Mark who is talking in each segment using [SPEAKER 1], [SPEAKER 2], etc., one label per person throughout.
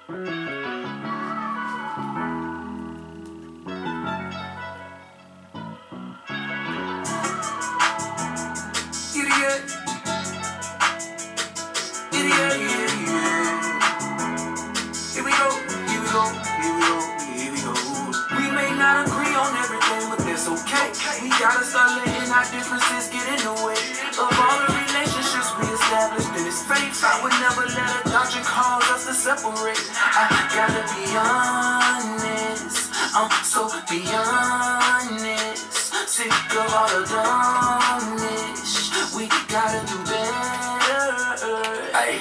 [SPEAKER 1] Idiot. Idiot, yeah. Here we go, here we go, here we go, here we go. We may not agree on everything, but that's okay. We gotta start letting our differences get in the way of all the relationships we established in this faith. I would never let a doctrine cause us to separate. I gotta be honest, so be honest. Sick of all the dumbness, we gotta do better. Ay.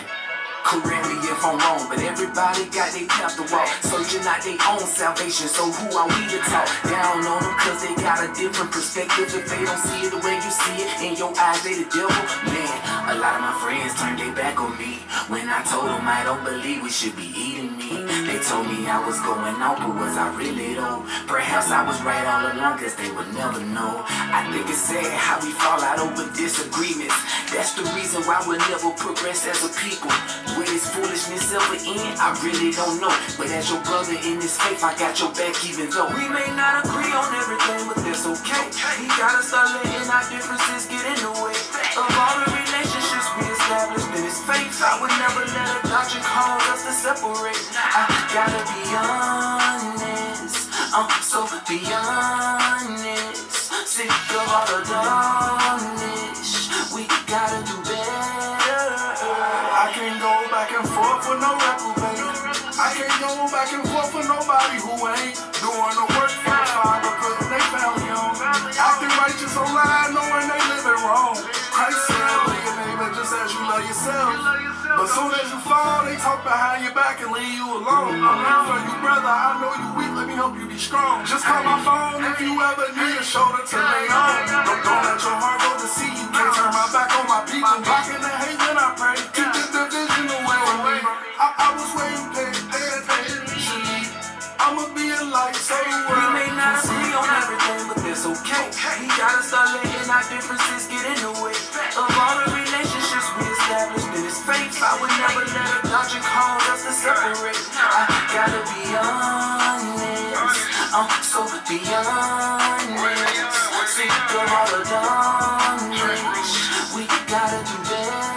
[SPEAKER 1] Correct me if I'm wrong, but everybody got their path to walk, searching out their own salvation. So who are we to talk down on them? Cause they got a different perspective. If they don't see it the way you see it, in your eyes they the devil. Man, a lot of my friends turned their back on me when I told them I don't believe we should be eating meat. They told me I was going out, but was I really though? Perhaps I was right all along, cause they would never know. I think it's sad how we fall out over disagreements. That's the reason why we'll never progress as a people. Where this foolishness ever end, I really don't know. But as your brother in this faith, I got your back even though we may not agree on everything, but that's okay. We gotta start letting our differences get in the way of all the relationships we established in this faith. I would never let a doctrine cause us to separate. I gotta be honest, so be honest. Sick of all the dumbness, we gotta do better.
[SPEAKER 2] I can't go back and forth with no reprobate. I can't go back and forth with nobody who ain't doing the work for the Father, putting they family on. Acting righteous online, knowing they living wrong. Christ said, love your neighbor just as you love yourself. But soon as you fall, they talk behind your back and leave you alone. I'm here for you, brother. I know you weak. Let me help you be strong. Just call my phone if you ever need a shoulder to lay on. Don't let your heart go to see you. Can't turn my back on my people. Blocking the hate when I pray. Keep the division away from me. I was waiting patiently. I'ma be a light, so
[SPEAKER 1] we may not agree on everything, but that's okay. We gotta start letting our differences get in the way of all the relationships we established in this faith. I would never let a doctrine cause us to separate. I gotta be honest, so be honest. Sick of all the dumbness, we gotta do better.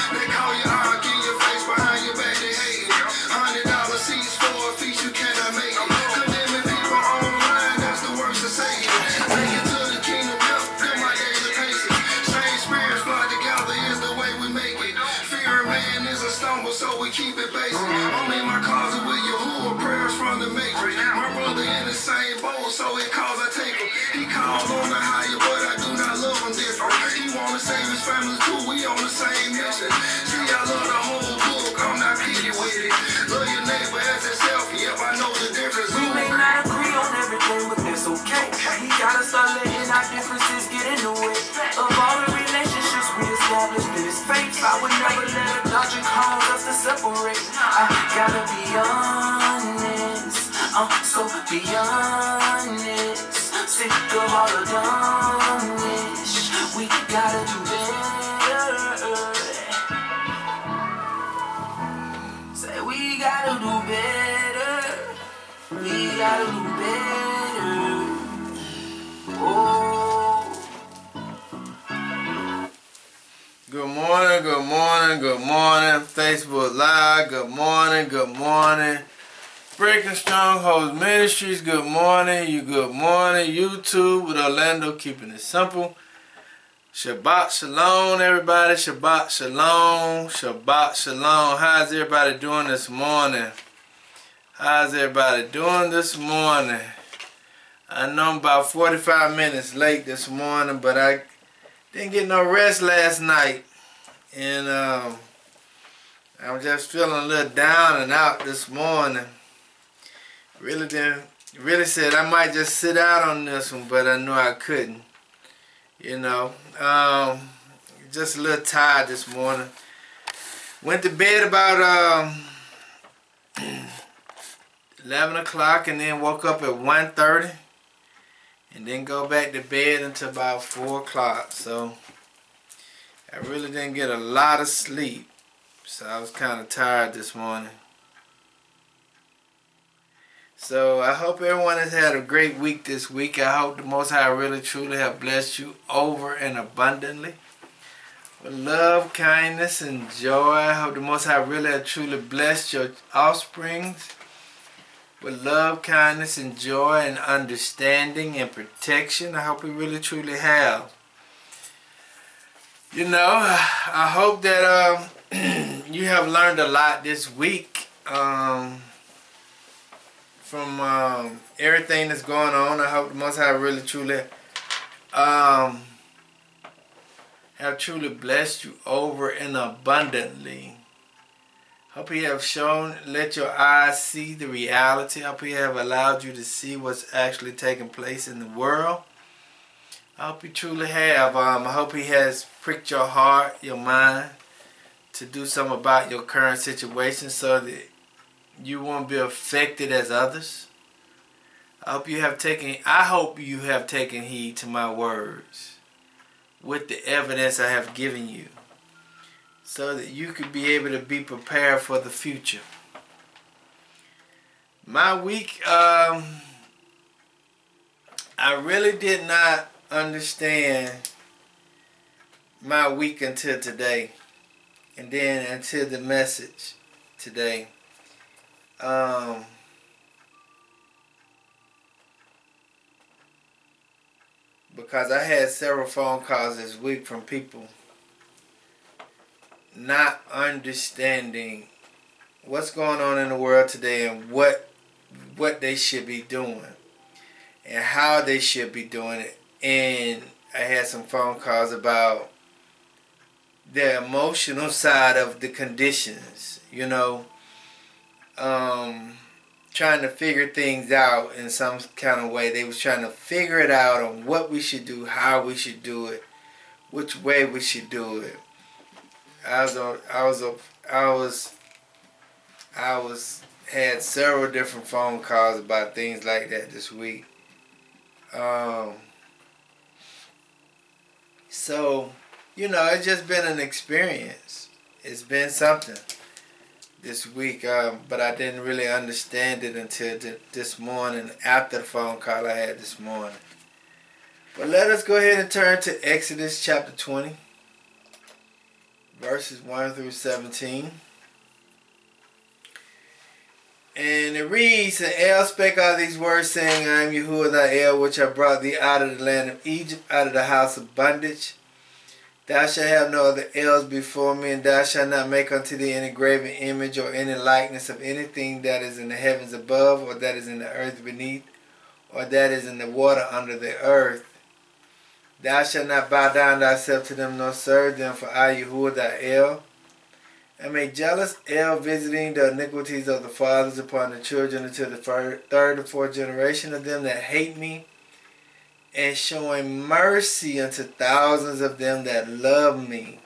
[SPEAKER 2] They call you out, get your face behind your back, they hate it. $100 seats for a feast, you cannot make it. Condemning people online, that's the worst of Satan. Take it to the kingdom, feel my days of patience. Same spirits fly together is the way we make it. Fear of man is a stumble, so we keep it basic. Only my closet with Yahuwah, prayers from the matrix. My brother in the same boat, so it calls I take him. He calls on the higher, but I do not love him different. He wanna save his family too, we on the same mission. See, I love the whole book, I'm not picky with it. Love your neighbor as yourself, yep, I know the difference.
[SPEAKER 1] We may not agree on everything, but that's okay. We gotta start letting our differences get in the way of all the relationships we established in this faith. I would never let a doctrine cause us to separate. I gotta be honest, so be honest. Sick of all the dumbness, we gotta do better. Say we gotta do better. We gotta do better. Oh.
[SPEAKER 3] Good morning, good morning, good morning. Facebook Live, good morning, good morning. Breaking Strongholds Ministries, good morning. You good morning. YouTube with Orlando, keeping it simple. Shabbat Shalom, everybody. Shabbat Shalom. Shabbat Shalom. How's everybody doing this morning? How's everybody doing this morning? I know I'm about 45 minutes late this morning, but I didn't get no rest last night. And I'm just feeling a little down and out this morning. Really said I might just sit out on this one, but I knew I couldn't. You know, just a little tired this morning. Went to bed about 11 o'clock and then woke up at 1:30 and then go back to bed until about 4 o'clock. So I really didn't get a lot of sleep. So I was kind of tired this morning. So I hope everyone has had a great week this week. I hope the Most High really truly have blessed you over and abundantly with love, kindness, and joy. I hope the Most High really have truly blessed your offsprings with love, kindness, and joy, and understanding and protection. I hope He really truly have. You know, I hope that you have learned a lot this week from everything that's going on. I hope the Most High really truly have truly blessed you over and abundantly. Hope He have let your eyes see the reality. Hope He have allowed you to see what's actually taking place in the world. I hope He truly have. I hope He has pricked your heart, your mind, to do something about your current situation so that you won't be affected as others. I hope you have taken heed to my words with the evidence I have given you, so that you could be able to be prepared for the future. My week, I really did not understand my week until today, and then until the message today. Because I had several phone calls this week from people not understanding what's going on in the world today and what they should be doing and how they should be doing it. And I had some phone calls about the emotional side of the conditions, trying to figure things out in some kind of way. They was trying to figure it out on what we should do, how we should do it, which way we should do it. Had several different phone calls about things like that this week. So, it's just been an experience. It's been something this week, but I didn't really understand it until this morning, after the phone call I had this morning. But let us go ahead and turn to Exodus chapter 20, verses 1 through 17. And it reads, "And El spake all these words, saying, I am Yahuwah thy El, which I brought thee out of the land of Egypt, out of the house of bondage. Thou shalt have no other Els before me, and thou shalt not make unto thee any graven image or any likeness of anything that is in the heavens above, or that is in the earth beneath, or that is in the water under the earth. Thou shalt not bow down thyself to them, nor serve them, for I, Yahuwah thy El, am a jealous El, visiting the iniquities of the fathers upon the children until the third and fourth generation of them that hate me, and showing mercy unto thousands of them that love me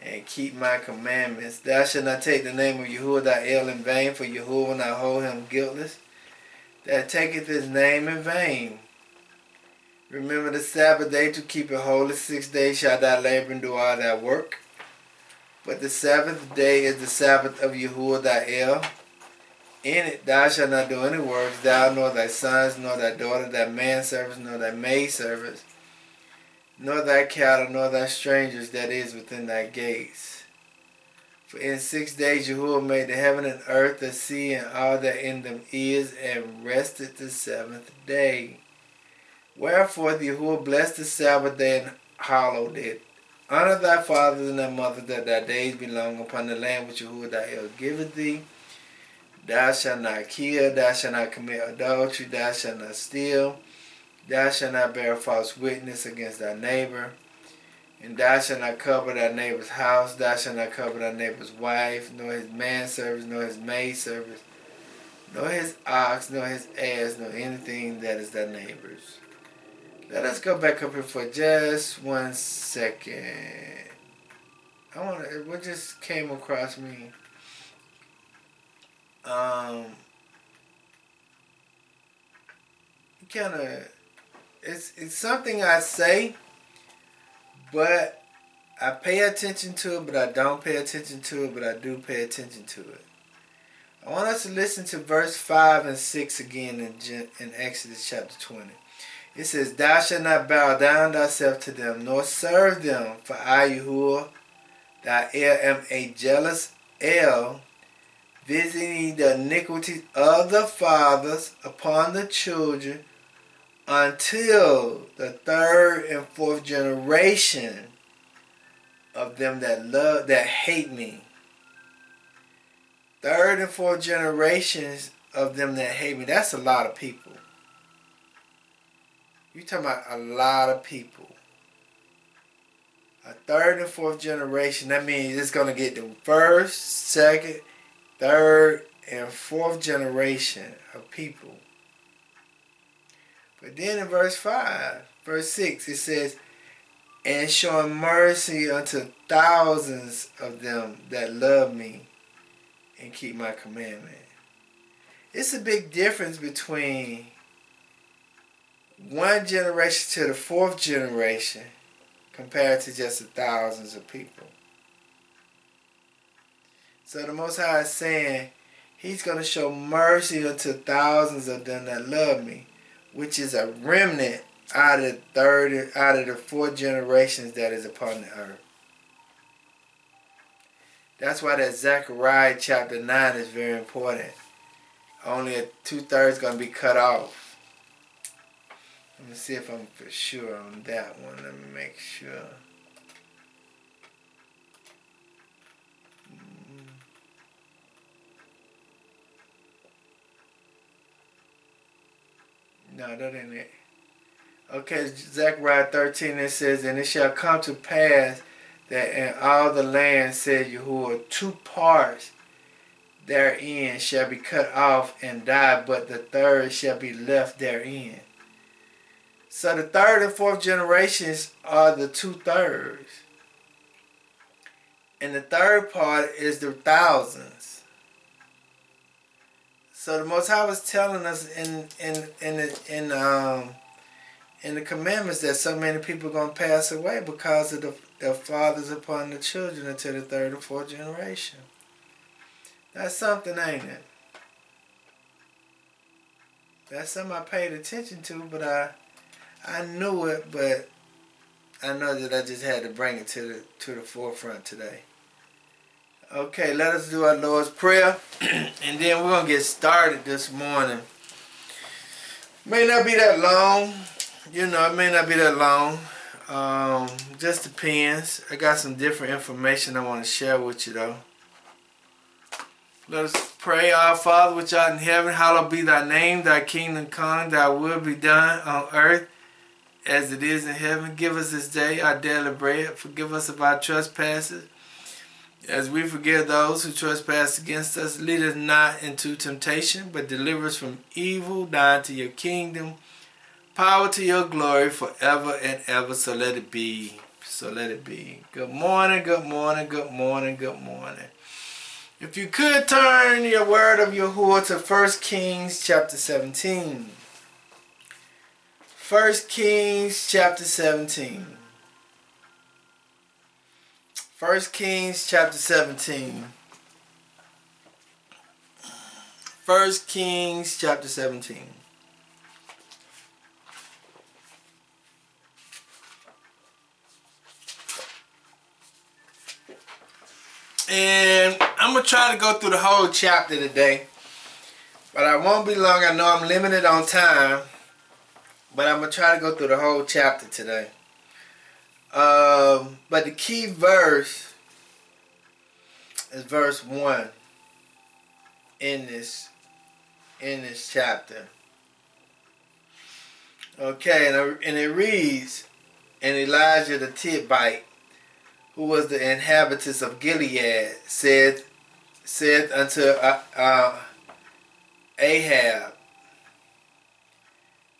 [SPEAKER 3] and keep my commandments. Thou shalt not take the name of Yahuwah thy El in vain, for Yahuwah will not hold him guiltless that taketh his name in vain. Remember the Sabbath day to keep it holy. 6 days shalt thou labor and do all thy work. But the Sabbath day is the Sabbath of Yahuwah thy El. In it thou shalt not do any works, thou, nor thy sons, nor thy daughter, thy manservants, nor thy maidservants, nor thy cattle, nor thy strangers that is within thy gates. For in 6 days Yahuwah made the heaven and earth, the sea, and all that in them is, and rested the seventh day. Wherefore Yahuwah blessed the Sabbath day and hallowed it. Honor thy fathers and thy mothers, that thy days be long upon the land which Yahuwah thy El giveth thee. Thou shalt not kill, thou shalt not commit adultery, thou shalt not steal, thou shalt not bear false witness against thy neighbor, and thou shalt not cover thy neighbor's house, thou shalt not cover thy neighbor's wife, nor his manservant, nor his maidservant, nor his ox, nor his ass, nor anything that is thy neighbor's." Let us go back up here for just 1 second. What just came across me? It's something I say, but I pay attention to it, but I don't pay attention to it, but I do pay attention to it. I want us to listen to verse 5 and 6 again in Exodus chapter 20. It says, Thou shalt not bow down thyself to them, nor serve them, for I, Yahuwah, thy El, am a jealous El, visiting the iniquities of the fathers upon the children until the third and fourth generation of them that hate me. Third and fourth generations of them that hate me. That's a lot of people. You're talking about a lot of people. A third and fourth generation. That means it's going to get the first, second, third, and fourth generation of people. But then in verse 6, it says, And showing mercy unto thousands of them that love me and keep my commandment. It's a big difference between one generation to the fourth generation compared to just the thousands of people. So the Most High is saying He's going to show mercy unto thousands of them that love me, which is a remnant out of the four generations that is upon the earth. That's why that Zechariah chapter 9 is very important. Only 2/3 going to be cut off. Let me see if I'm for sure on that one. Let me make sure. No, that ain't it. Okay, Zechariah 13, it says, And it shall come to pass that in all the land, said Yahuwah, 2 parts therein shall be cut off and die, but the third shall be left therein. So the third and fourth generations are the 2/3. And the third part is the thousands. So the Most High was telling us in the commandments that so many people are going to pass away because of the fathers upon the children until the third and fourth generation. That's something, ain't it? That's something I paid attention to, but I knew it, but I know that I just had to bring it to the forefront today. Okay, let us do our Lord's Prayer, and then we're going to get started this morning. May not be that long. You know, it may not be that long. Just depends. I got some different information I want to share with you, though. Let us pray. Our Father which art in heaven, hallowed be thy name. Thy kingdom come, thy will be done on earth as it is in heaven. Give us this day our daily bread. Forgive us of our trespasses, as we forgive those who trespass against us. Lead us not into temptation, but deliver us from evil. Thine to your kingdom, power to your glory, forever and ever. So let it be. So let it be. Good morning, good morning, good morning, good morning. If you could turn your word of Yahuwah to 1 Kings chapter 17. 1 Kings chapter 17. 1 Kings chapter 17. 1 Kings chapter 17. And I'm going to try to go through the whole chapter today. But I won't be long. I know I'm limited on time. But I'm going to try to go through the whole chapter today. But the key verse is verse 1 in this chapter. Okay, and it reads, And Elijah the Tishbite, who was the inhabitants of Gilead, said unto Ahab,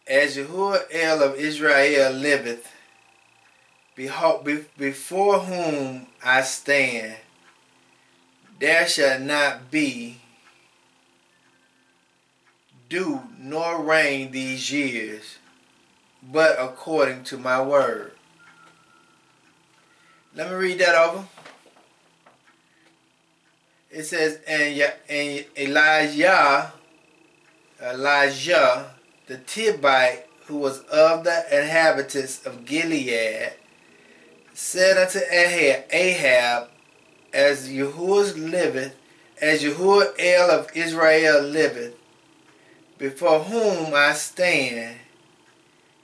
[SPEAKER 3] As Yahuwah El of Israel liveth, behold, before whom I stand, there shall not be dew nor rain these years, but according to my word. Let me read that over. It says, and Elijah, the Tibite, who was of the inhabitants of Gilead, said unto Ahab, as Yahuwah liveth, as Yahuwah El of Israel liveth, before whom I stand,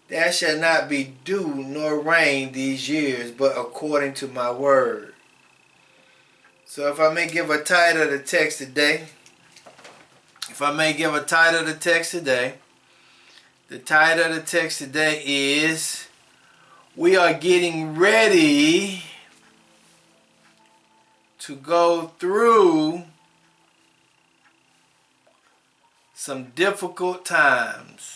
[SPEAKER 3] there shall not be dew nor rain these years, but according to my word. So if I may give a title of the text today, the title of the text today is, we are getting ready to go through some difficult times.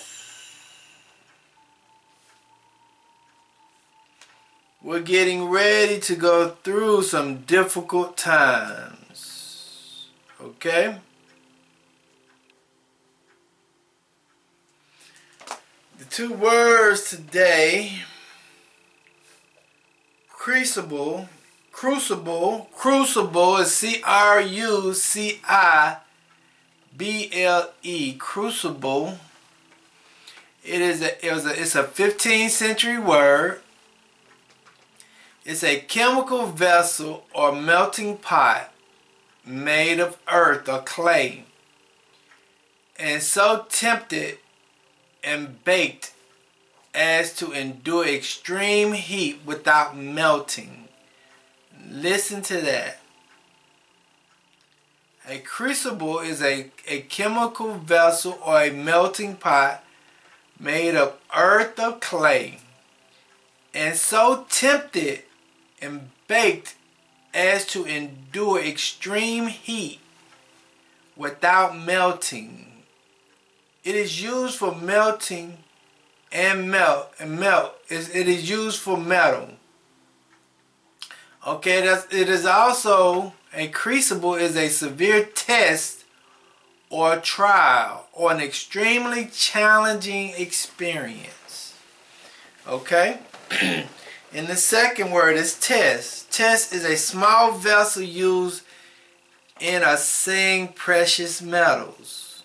[SPEAKER 3] We're getting ready to go through some difficult times. Okay? The two words today, crucible is C-R-U-C-I-B-L-E, crucible. It's a 15th century word. It's a chemical vessel or melting pot made of earth or clay, and so tempted and baked as to endure extreme heat without melting. Listen to that. A crucible is a chemical vessel or a melting pot made of earth or clay, and so tempted and baked as to endure extreme heat without melting. It is used for melting and melt. It is used for metal. Okay, it is also, a crucible is a severe test or trial or an extremely challenging experience. Okay? And the second word is test. Test is a small vessel used in assaying precious metals.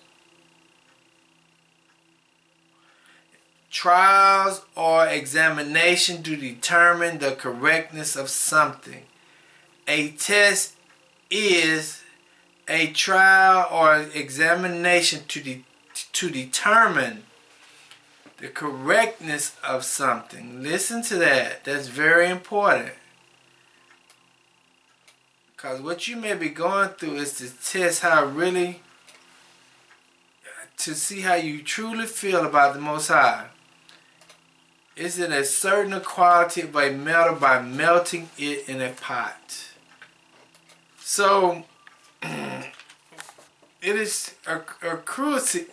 [SPEAKER 3] Trials or examination to determine the correctness of something. A test is a trial or examination to determine the correctness of something. Listen to that. That's very important. Because what you may be going through is to test to see how you truly feel about the Most High. Is it a certain quality of a metal by melting it in a pot? So, it is a crucible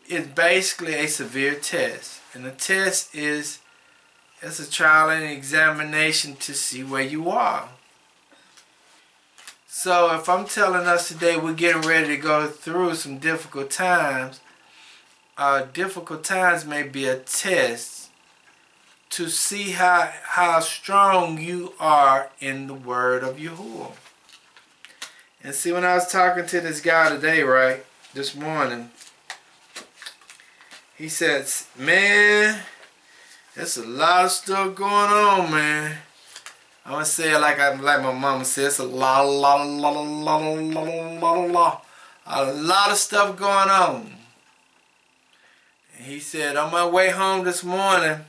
[SPEAKER 3] is basically a severe test, and the test is a trial and examination to see where you are. So if I'm telling us today we're getting ready to go through some difficult times may be a test to see how strong you are in the word of Yahuwah. And see, when I was talking to this guy today, right, this morning, he says, man, there's a lot of stuff going on, man. I'm going to say it like my mama says, it's a lot of stuff going on. And he said, on my way home this morning,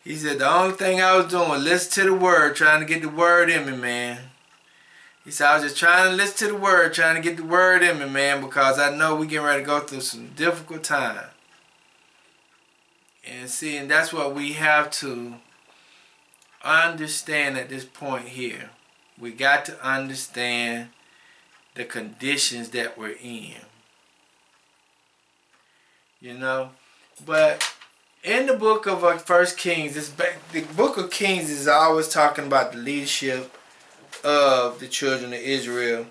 [SPEAKER 3] he said, the only thing I was doing was listen to the word, trying to get the word in me, man. He said, I was just trying to listen to the word, trying to get the word in me, man, because I know we're getting ready to go through some difficult time. And see, and that's what we have to understand at this point here. We got to understand the conditions that we're in. You know? But in the book of 1 Kings, the book of Kings is always talking about the leadership of the children of Israel.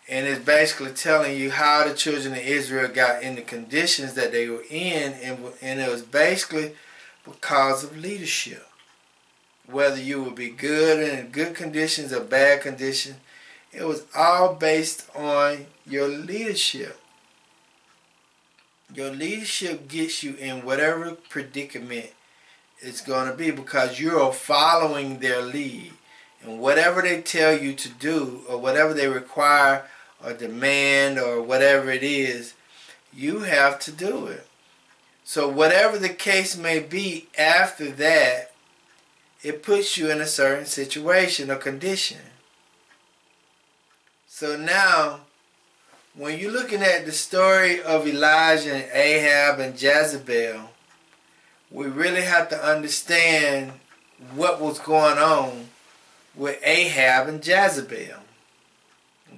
[SPEAKER 3] And it's basically telling you how the children of Israel got in the conditions that they were in. And it was basically because of leadership. whether you would be good in good conditions or bad conditions. It was all based on your leadership. Your leadership gets you in whatever predicament it's going to be because you're following their lead. And whatever they tell you to do or whatever they require or demand or whatever it is, you have to do it. So whatever the case may be after that, it puts you in a certain situation or condition. So now, when you're looking at the story of Elijah and Ahab and Jezebel, we really have to understand what was going on with Ahab and Jezebel.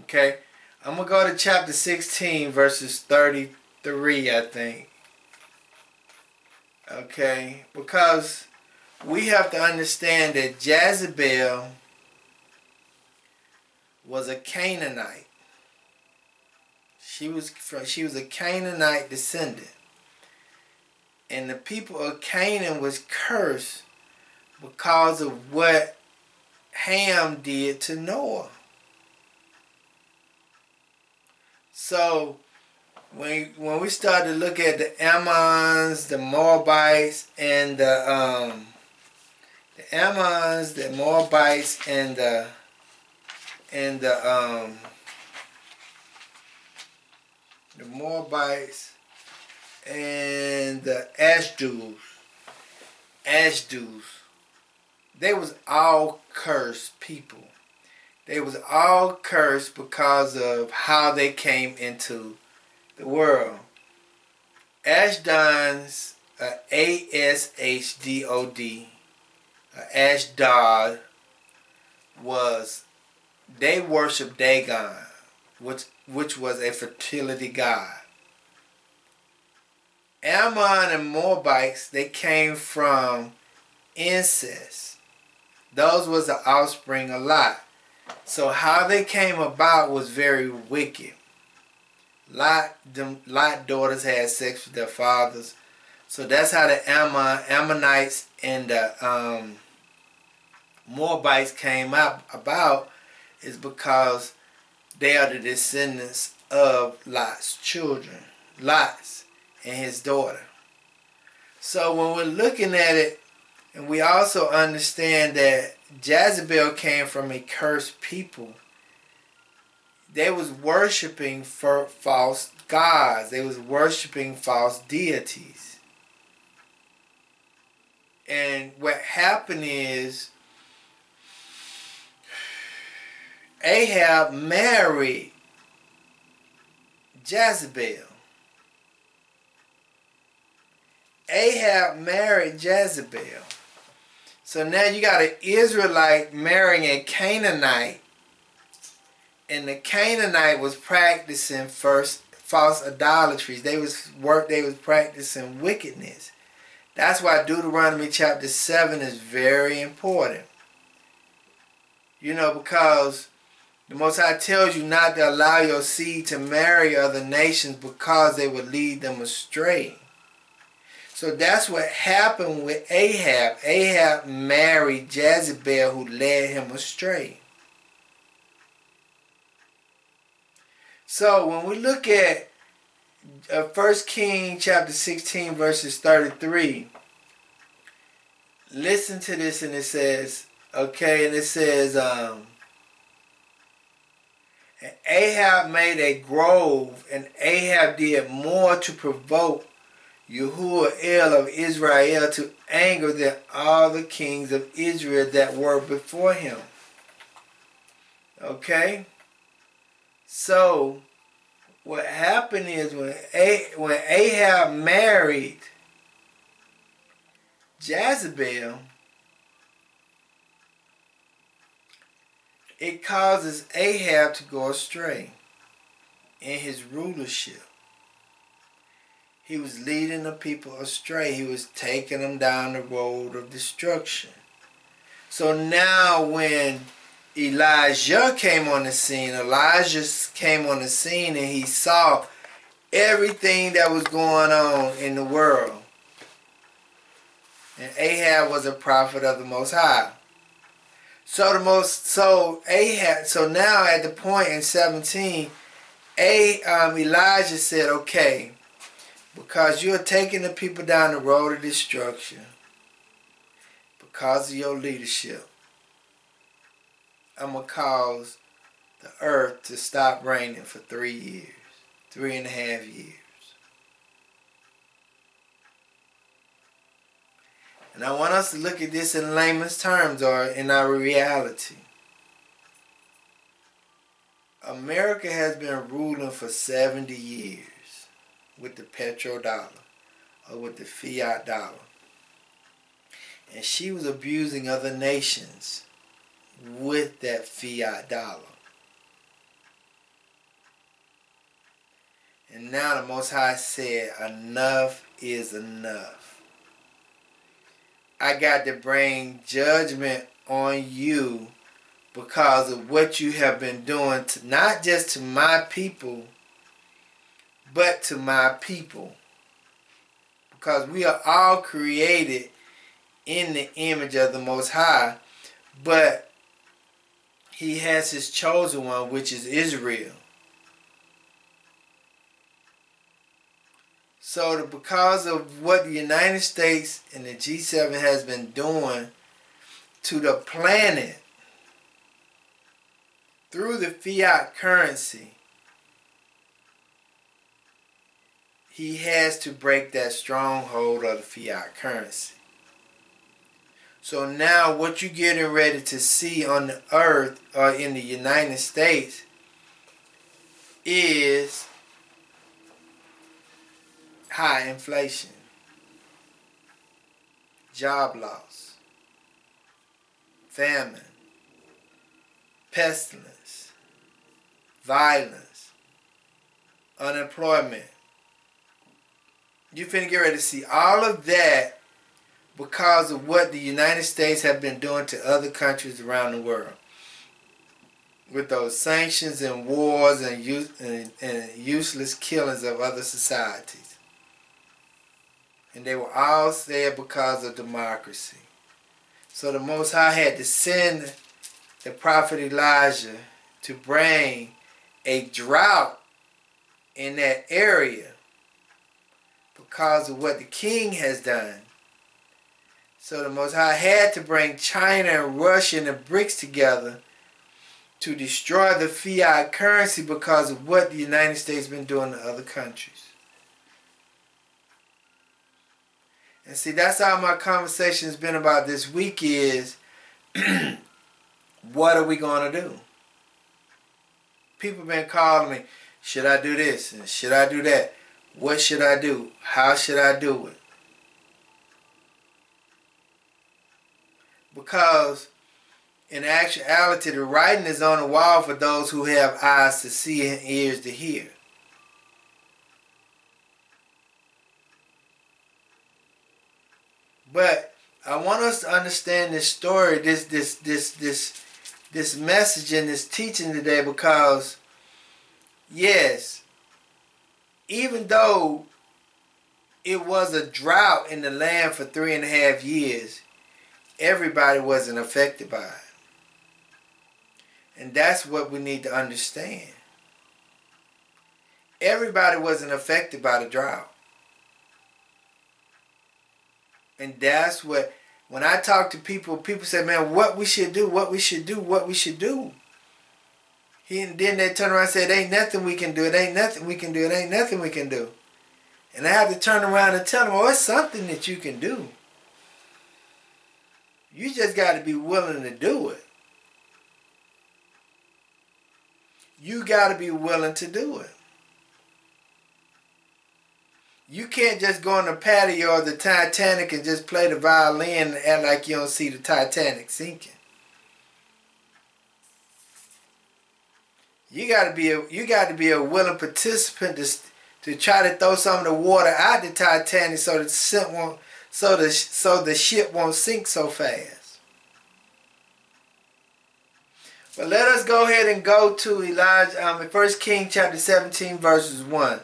[SPEAKER 3] Okay? I'm going to go to chapter 16, verses 33, I think. Okay? Because we have to understand that Jezebel was a Canaanite. She was a Canaanite descendant. And the people of Canaan was cursed because of what Ham did to Noah. So when we start to look at the Ammons, the Moabites, and the Ammons, the Moabites, and the Moabites and the Ashdus, they was all cursed people. They was all cursed because of how they came into the world. Ashdod's Ashdod, Ashdod they worshiped Dagon, which was a fertility god. Ammon and Moabites, they came from incest. Those was the offspring of Lot. So how they came about was very wicked. Lot daughters had sex with their fathers. So that's how the Ammonites and the Moabites came about, is because they are the descendants of Lot's children. Lot's and his daughter. So when we're looking at it, and we also understand that Jezebel came from a cursed people. They was worshiping for false gods. They was worshiping false deities. And what happened is Ahab married Jezebel. Ahab married Jezebel. So now you got an Israelite marrying a Canaanite, and the Canaanite was practicing false idolatries. They was practicing wickedness. That's why Deuteronomy chapter 7 is very important. Because the Most High tells you not to allow your seed to marry other nations because they would lead them astray. So that's what happened with Ahab. Ahab married Jezebel, who led him astray. So when we look at 1 Kings chapter 16 verses 33, listen to this, and it says, okay, and it says, and Ahab made a grove, and Ahab did more to provoke Yahuwah of Israel to anger than all the kings of Israel that were before him. Okay? So, what happened is when Ahab married Jezebel, it causes Ahab to go astray in his rulership. He was leading the people astray. He was taking them down the road of destruction. So now when Elijah came on the scene and he saw everything that was going on in the world. And Ahab was a prophet of the Most High. So now at the point in 17, Elijah said, okay, because you're taking the people down the road of destruction, because of your leadership, I'm going to cause the earth to stop raining for 3 years, 3.5 years. And I want us to look at this in layman's terms, or in our reality. America has been ruling for 70 years with the petrodollar, or with the fiat dollar. And she was abusing other nations with that fiat dollar. And now the Most High said, enough is enough. I got to bring judgment on you because of what you have been doing, to, not just to my people, but to my people. Because we are all created in the image of the Most High, but He has His chosen one, which is Israel. So because of what the United States and the G7 has been doing to the planet through the fiat currency, he has to break that stronghold of the fiat currency. So now what you're getting ready to see on the earth, or in the United States, is high inflation, job loss, famine, pestilence, violence, unemployment. You're finna get ready to see all of that because of what the United States have been doing to other countries around the world. With those sanctions and wars and useless killings of other societies. And they were all there because of democracy. So the Most High had to send the prophet Elijah to bring a drought in that area because of what the king has done. So the Most High had to bring China and Russia and the BRICS together to destroy the fiat currency because of what the United States has been doing to other countries. And see, that's how my conversation has been about this week is, what are we going to do? People have been calling me, should I do this and should I do that? What should I do? How should I do it? Because in actuality, the writing is on the wall for those who have eyes to see and ears to hear. But I want us to understand this story, this message and this teaching today, because yes, even though it was a drought in the land for 3.5 years, everybody wasn't affected by it. And that's what we need to understand. Everybody wasn't affected by the drought. And that's what, when I talk to people, people say, man, what we should do, what we should do, what we should do. And then they turn around and say, it ain't nothing we can do, it ain't nothing we can do, it ain't nothing we can do. And I have to turn around and tell them, oh, it's something that you can do. You just got to be willing to do it. You got to be willing to do it. You can't just go on the patio of the Titanic and just play the violin and act like you don't see the Titanic sinking. You got to be a willing participant to try to throw some of the water out the Titanic so the ship won't sink so fast. But let us go ahead and go to Elijah, 1 Kings chapter 17 verses 1.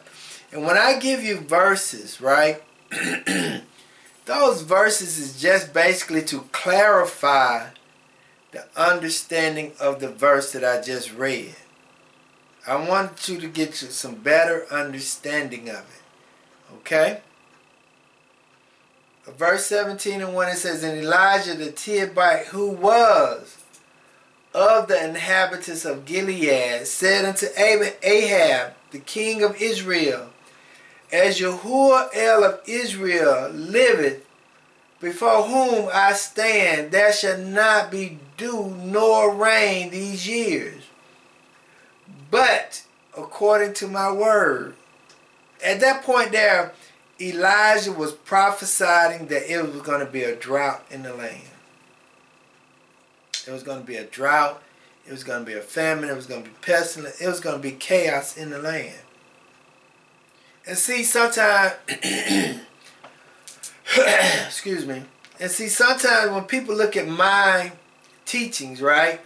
[SPEAKER 3] And when I give you verses, right, Those verses is just basically to clarify the understanding of the verse that I just read. I want you to get you some better understanding of it. Okay? Verse 17 and 1, it says, And Elijah the Tishbite, who was of the inhabitants of Gilead, said unto Ahab, the king of Israel, As Yahuwah of Israel liveth, before whom I stand, there shall not be dew nor rain these years, but according to my word. At that point there, Elijah was prophesying that it was going to be a drought in the land. It was going to be a drought. It was going to be a famine. It was going to be pestilence. It was going to be chaos in the land. And see, sometimes, excuse me, and see, sometimes when people look at my teachings, right,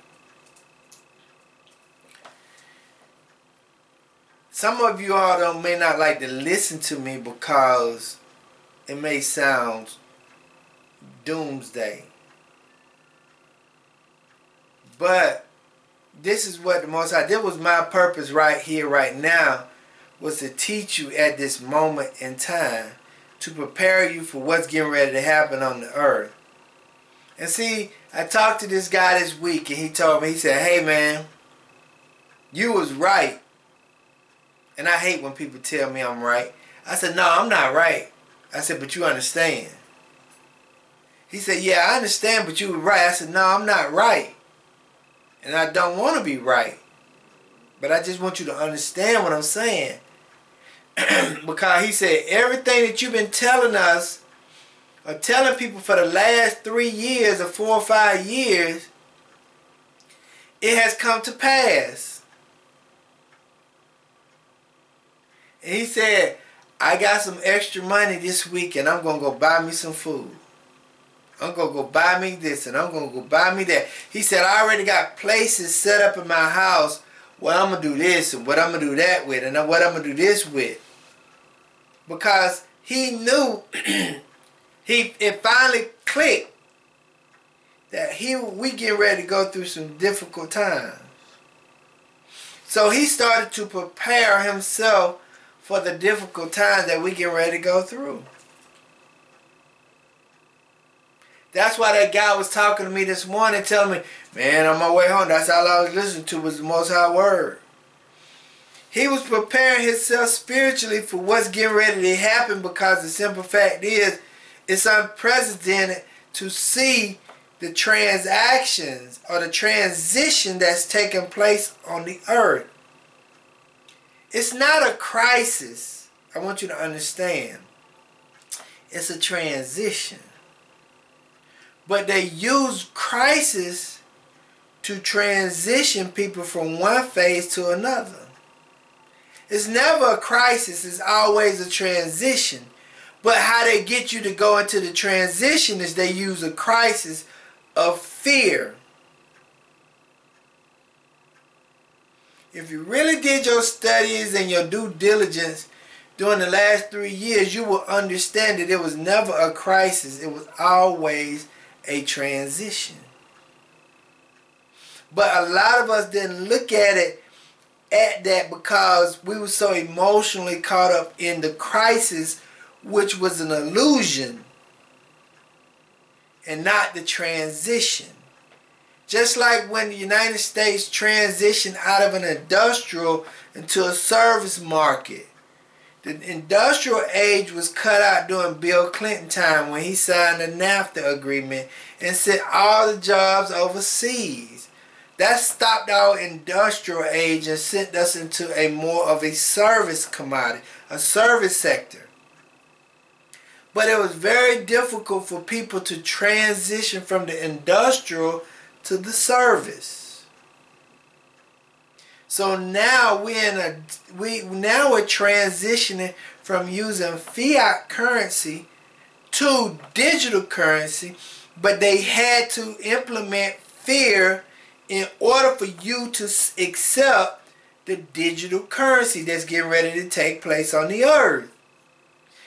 [SPEAKER 3] some of you all may not like to listen to me because it may sound doomsday. But this is what the Most High, this was my purpose right here, right now, was to teach you at this moment in time, to prepare you for what's getting ready to happen on the earth. And see, I talked to this guy this week, and he told me, he said, hey man, you was right. And I hate when people tell me I'm right. I said, no, I'm not right. I said, but you understand. He said, yeah, I understand, but you were right. I said, no, I'm not right. And I don't want to be right. But I just want you to understand what I'm saying. Because he said, everything that you've been telling us, or telling people for the last 3 years or 4 or 5 years, it has come to pass. And he said, I got some extra money this week and I'm going to go buy me some food. I'm going to go buy me this and I'm going to go buy me that. He said, I already got places set up in my house where I'm going to do this and what I'm going to do that with and what I'm going to do this with. Because he knew, it finally clicked that we getting ready to go through some difficult times. So he started to prepare himself for the difficult times that we get ready to go through. That's why that guy was talking to me this morning, telling me, man, on my way home, that's all I was listening to was the Most High Word. He was preparing himself spiritually for what's getting ready to happen, because the simple fact is, it's unprecedented to see the transactions or the transition that's taking place on the earth. It's not a crisis. I want you to understand. It's a transition. But they use crisis to transition people from one phase to another. It's never a crisis. It's always a transition. But how they get you to go into the transition is they use a crisis of fear. If you really did your studies and your due diligence during the last 3 years, you will understand that it was never a crisis. It was always a transition. But a lot of us didn't look at it at that because we were so emotionally caught up in the crisis, which was an illusion and not the transition. Just like when the United States transitioned out of an industrial into a service market. The industrial age was cut out during Bill Clinton time when he signed the NAFTA agreement and sent all the jobs overseas. That stopped our industrial age and sent us into a more of a service commodity, a service sector. But it was very difficult for people to transition from the industrial to the service. So now we're transitioning from using fiat currency to digital currency, but they had to implement fear in order for you to accept the digital currency that's getting ready to take place on the earth.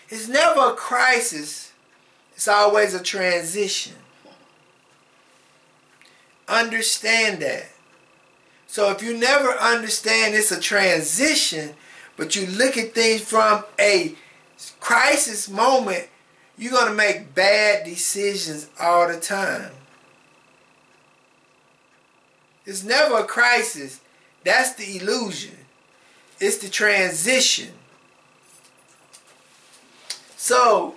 [SPEAKER 3] It's never a crisis. It's always a transition. Understand that. So if you never understand it's a transition, but you look at things from a crisis moment, you're going to make bad decisions all the time. It's never a crisis. That's the illusion. It's the transition. So,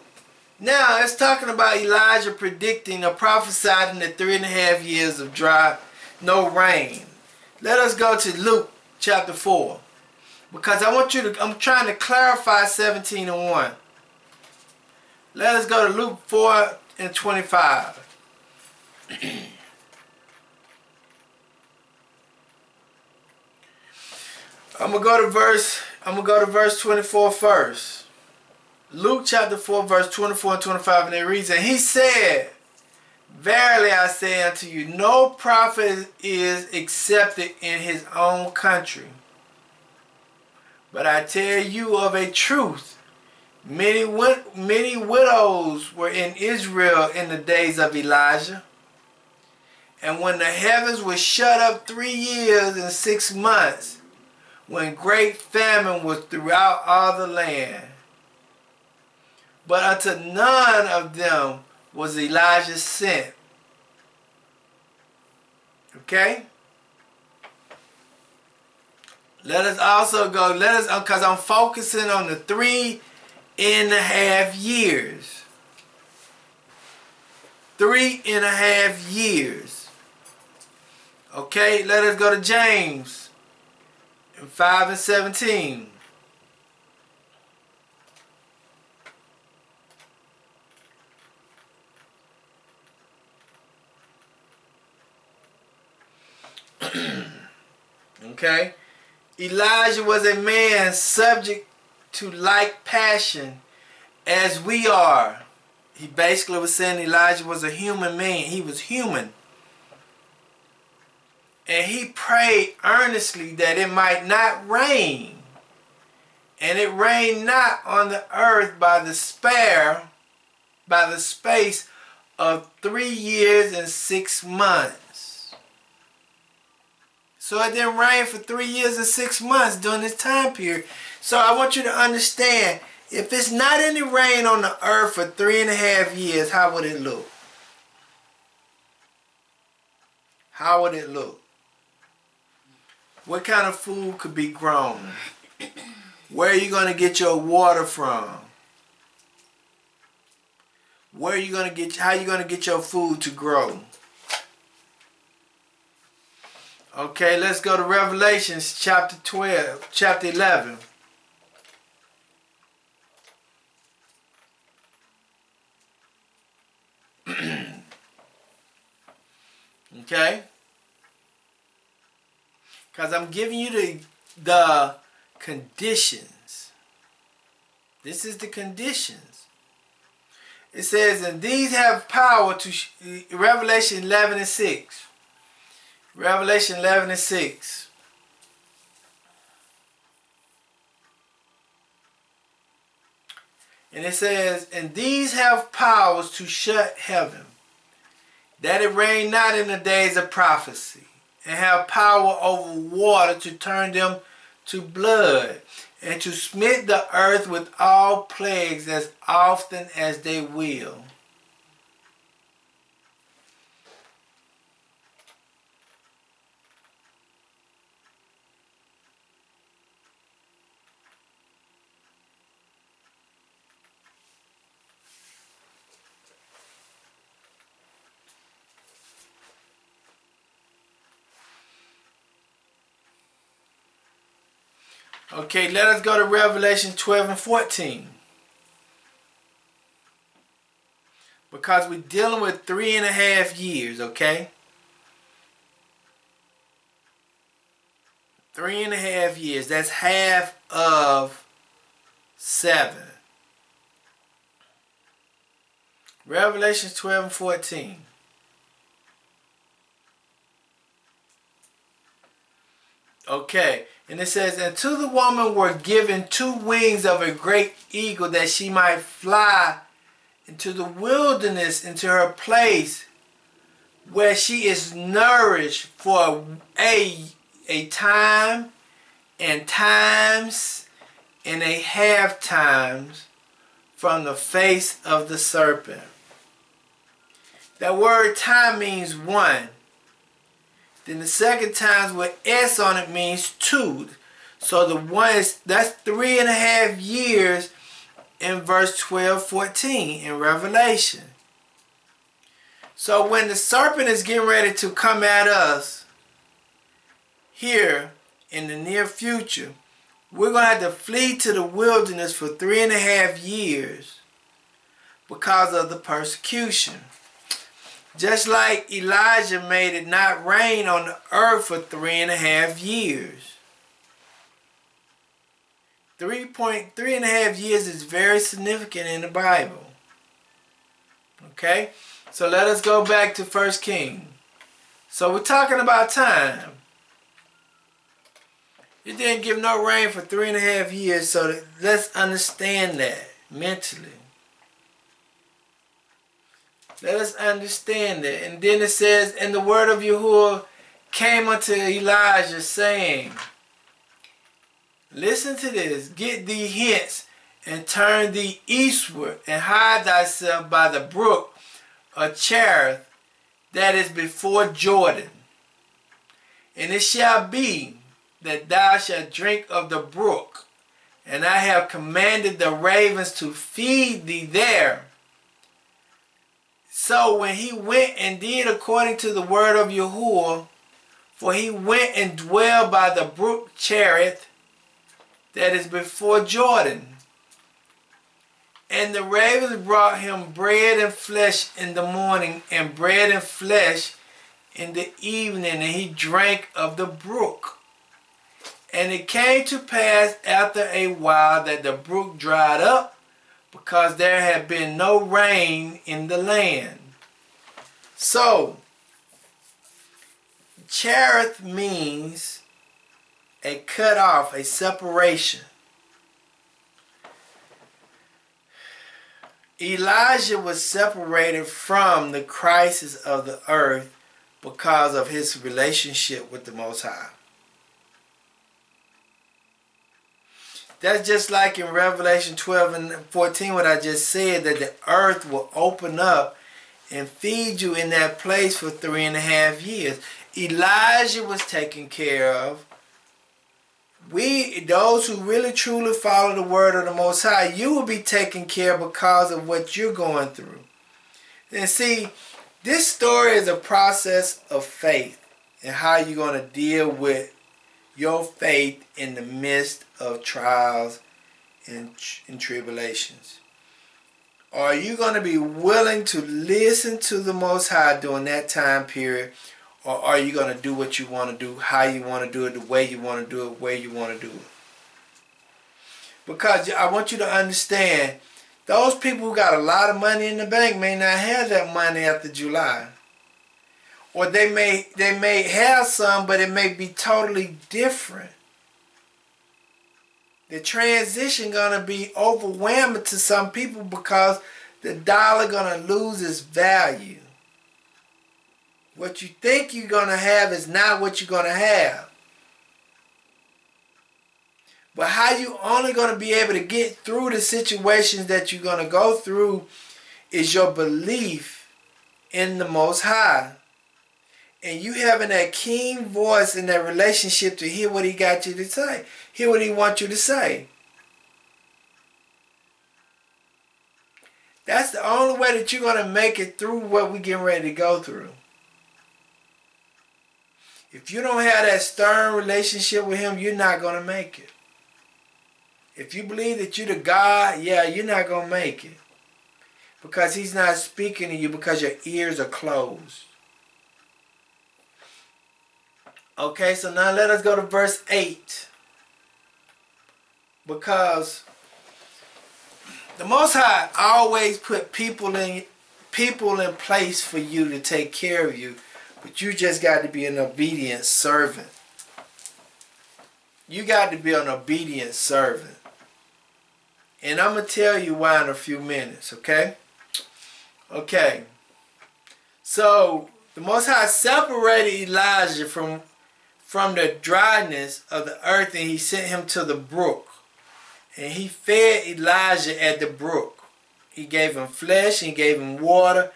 [SPEAKER 3] now it's talking about Elijah predicting or prophesying the 3.5 years of dry, no rain. Let us go to Luke chapter 4. Because I'm trying to clarify 17:1. Let us go to Luke 4:25. I'm gonna go to verse 24 first. Luke chapter 4, verse 24 and 25, and it reads, and he said, verily I say unto you, no prophet is accepted in his own country. But I tell you of a truth, many widows were in Israel in the days of Elijah. And when the heavens were shut up 3 years and 6 months, when great famine was throughout all the land. But unto none of them was Elijah sent. Okay? Let us also go, because I'm focusing on the 3.5 years. 3.5 years. Okay, let us go to James 5:17. Okay. Elijah was a man subject to like passion as we are. He basically was saying Elijah was a human man. He was human. And he prayed earnestly that it might not rain. And it rained not on the earth by the space of 3 years and 6 months. So it didn't rain for 3 years and 6 months during this time period. So I want you to understand, if it's not any rain on the earth for 3.5 years, how would it look? How would it look? What kind of food could be grown? Where are you going to get your water from? How are you going to get your food to grow? Okay, let's go to Revelations chapter 11. Okay? Because I'm giving you the conditions. This is the conditions. It says, and these have power to, Revelation 11:6. Revelation 11:6. And it says, and these have powers to shut heaven, that it rain not in the days of prophecy, and have power over water to turn them to blood, and to smite the earth with all plagues as often as they will. Okay, let us go to Revelation 12:14. Because we're dealing with 3.5 years, okay? 3.5 years. That's half of 7. Revelation 12:14. Okay, and it says, and to the woman were given 2 wings of a great eagle, that she might fly into the wilderness, into her place where she is nourished for a time and times and a half times from the face of the serpent. That word time means one. Then the second time with S on it means two. So the one is, that's 3.5 years in verse 12-14 in Revelation. So when the serpent is getting ready to come at us here in the near future, we're going to have to flee to the wilderness for 3.5 years because of the persecution. Just like Elijah made it not rain on the earth for 3.5 years. 3.5 years is very significant in the Bible. Okay? So let us go back to 1 Kings. So we're talking about time. It didn't give no rain for 3.5 years, so let's understand that mentally. Let us understand that. And then it says, and the word of Yahuwah came unto Elijah, saying, listen to this, get thee hence, and turn thee eastward, and hide thyself by the brook of Cherith, that is before Jordan. And it shall be that thou shalt drink of the brook, and I have commanded the ravens to feed thee there. So when he went and did according to the word of Yahuwah, for he went and dwelled by the brook Cherith, that is before Jordan. And the ravens brought him bread and flesh in the morning, and bread and flesh in the evening, and he drank of the brook. And it came to pass after a while that the brook dried up, because there had been no rain in the land. So, Cherith means a cut off, a separation. Elijah was separated from the crisis of the earth because of his relationship with the Most High. That's just like in Revelation 12:14, what I just said, that the earth will open up and feed you in that place for 3.5 years. Elijah was taken care of. Those who really truly follow the word of the Most High, you will be taken care of because of what you're going through. And see, this story is a process of faith and how you're going to deal with your faith in the midst of trials and tribulations. Are you going to be willing to listen to the Most High during that time period? Or are you going to do what you want to do, how you want to do it, the way you want to do it, where you want to do it? Because I want you to understand, those people who got a lot of money in the bank may not have that money after July. Or they may have some, but it may be totally different. The transition going to be overwhelming to some people because the dollar going to lose its value. What you think you're going to have is not what you're going to have. But how you only going to be able to get through the situations that you're going to go through is your belief in the Most High. And you having that keen voice in that relationship to hear what he got you to say. Hear what he wants you to say. That's the only way that you're going to make it through what we're getting ready to go through. If you don't have that stern relationship with him, you're not going to make it. If you believe that you're the God, yeah, you're not going to make it. Because he's not speaking to you because your ears are closed. Okay, so now let us go to verse 8. Because the Most High always put people in place for you to take care of you. But you just got to be an obedient servant. You got to be an obedient servant. And I'm going to tell you why in a few minutes, okay? Okay. So the Most High separated Elijah from the dryness of the earth, and he sent him to the brook. And he fed Elijah at the brook. He gave him flesh, he gave him water,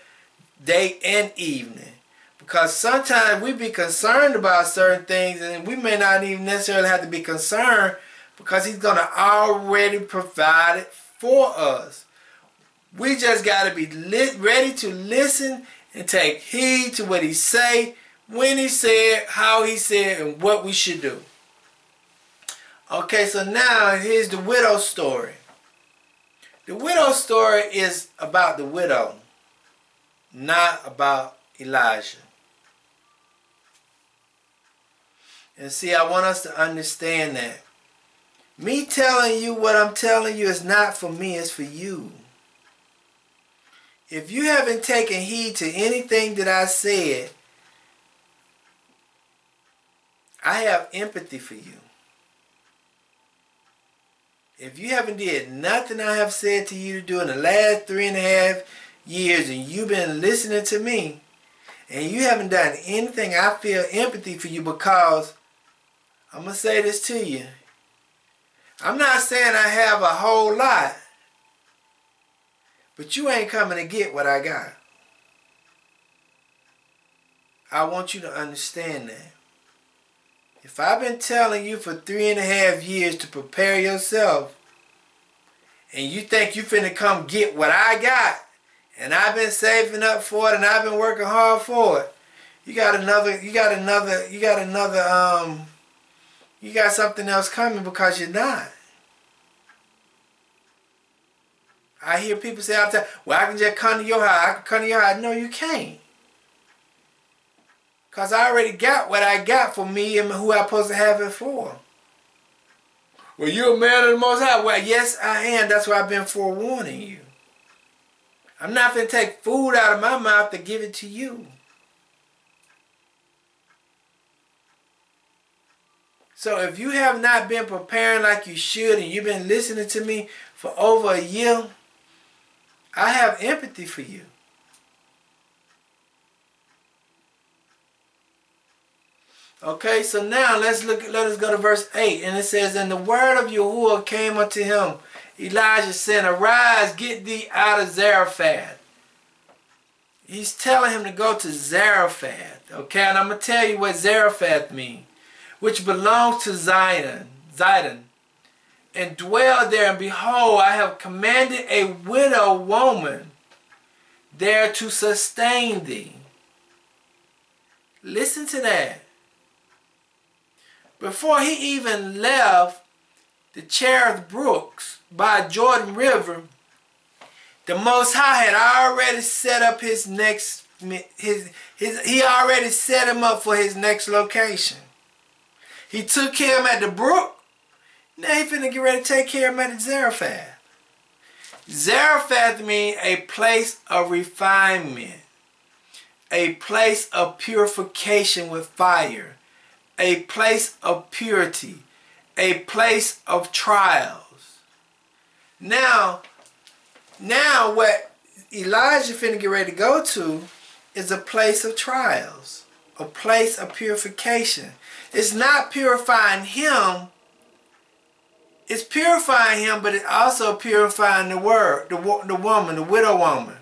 [SPEAKER 3] day and evening. Because sometimes we be concerned about certain things, and we may not even necessarily have to be concerned, because he's going to already provide it for us. We just got to be ready to listen and take heed to what he say, when he said, how he said, and what we should do. Okay, so now here's the widow story. The widow story is about the widow, not about Elijah. And see, I want us to understand that. Me telling you what I'm telling you is not for me, it's for you. If you haven't taken heed to anything that I said, I have empathy for you. If you haven't did nothing I have said to you to do in the last 3.5 years, and you've been listening to me, and you haven't done anything, I feel empathy for you, because I'm going to say this to you. I'm not saying I have a whole lot, but you ain't coming to get what I got. I want you to understand that. If I've been telling you for 3.5 years to prepare yourself, and you think you finna come get what I got, and I've been saving up for it, and I've been working hard for it, you got something else coming, because you're not. I hear people say all the time, well, I can just come to your house. I can come to your house. No, you can't. Because I already got what I got for me and who I'm supposed to have it for. Well, you're a man of the Most High. Well, yes, I am. That's why I've been forewarning you. I'm not going to take food out of my mouth to give it to you. So if you have not been preparing like you should, and you've been listening to me for over a year, I have empathy for you. Okay, so now let us go to verse 8. And it says, and the word of Yahuwah came unto him, Elijah saying, arise, get thee out of Zarephath. He's telling him to go to Zarephath. Okay, and I'm going to tell you what Zarephath means, which belongs to Zidon, and dwell there, and behold, I have commanded a widow woman there to sustain thee. Listen to that. Before he even left the Cherith Brooks by Jordan River, the Most High had already set up his next, he already set him up for his next location. He took care of him at the brook. Now he finna get ready to take care of him at Zarephath. Zarephath means a place of refinement, a place of purification with fire, a place of purity, a place of trials. Now what Elijah finna get ready to go to is a place of trials, a place of purification. It's not purifying him, it's purifying him, but it's also purifying the woman, the widow woman.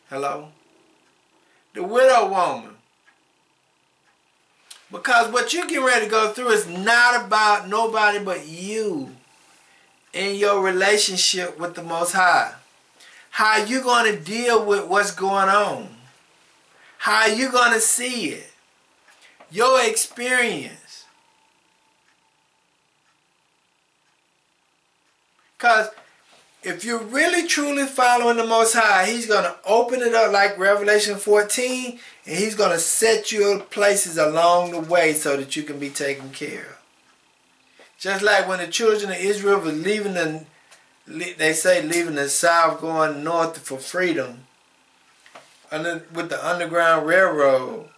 [SPEAKER 3] Hello? The widow woman. Because what you're getting ready to go through is not about nobody but you in your relationship with the Most High. How you going to deal with what's going on. How you going to see it. Your experience. Because if you're really truly following the Most High, he's going to open it up like Revelation 14, and he's going to set you in places along the way so that you can be taken care of. Just like when the children of Israel were leaving leaving the south, going north for freedom, with the Underground Railroad,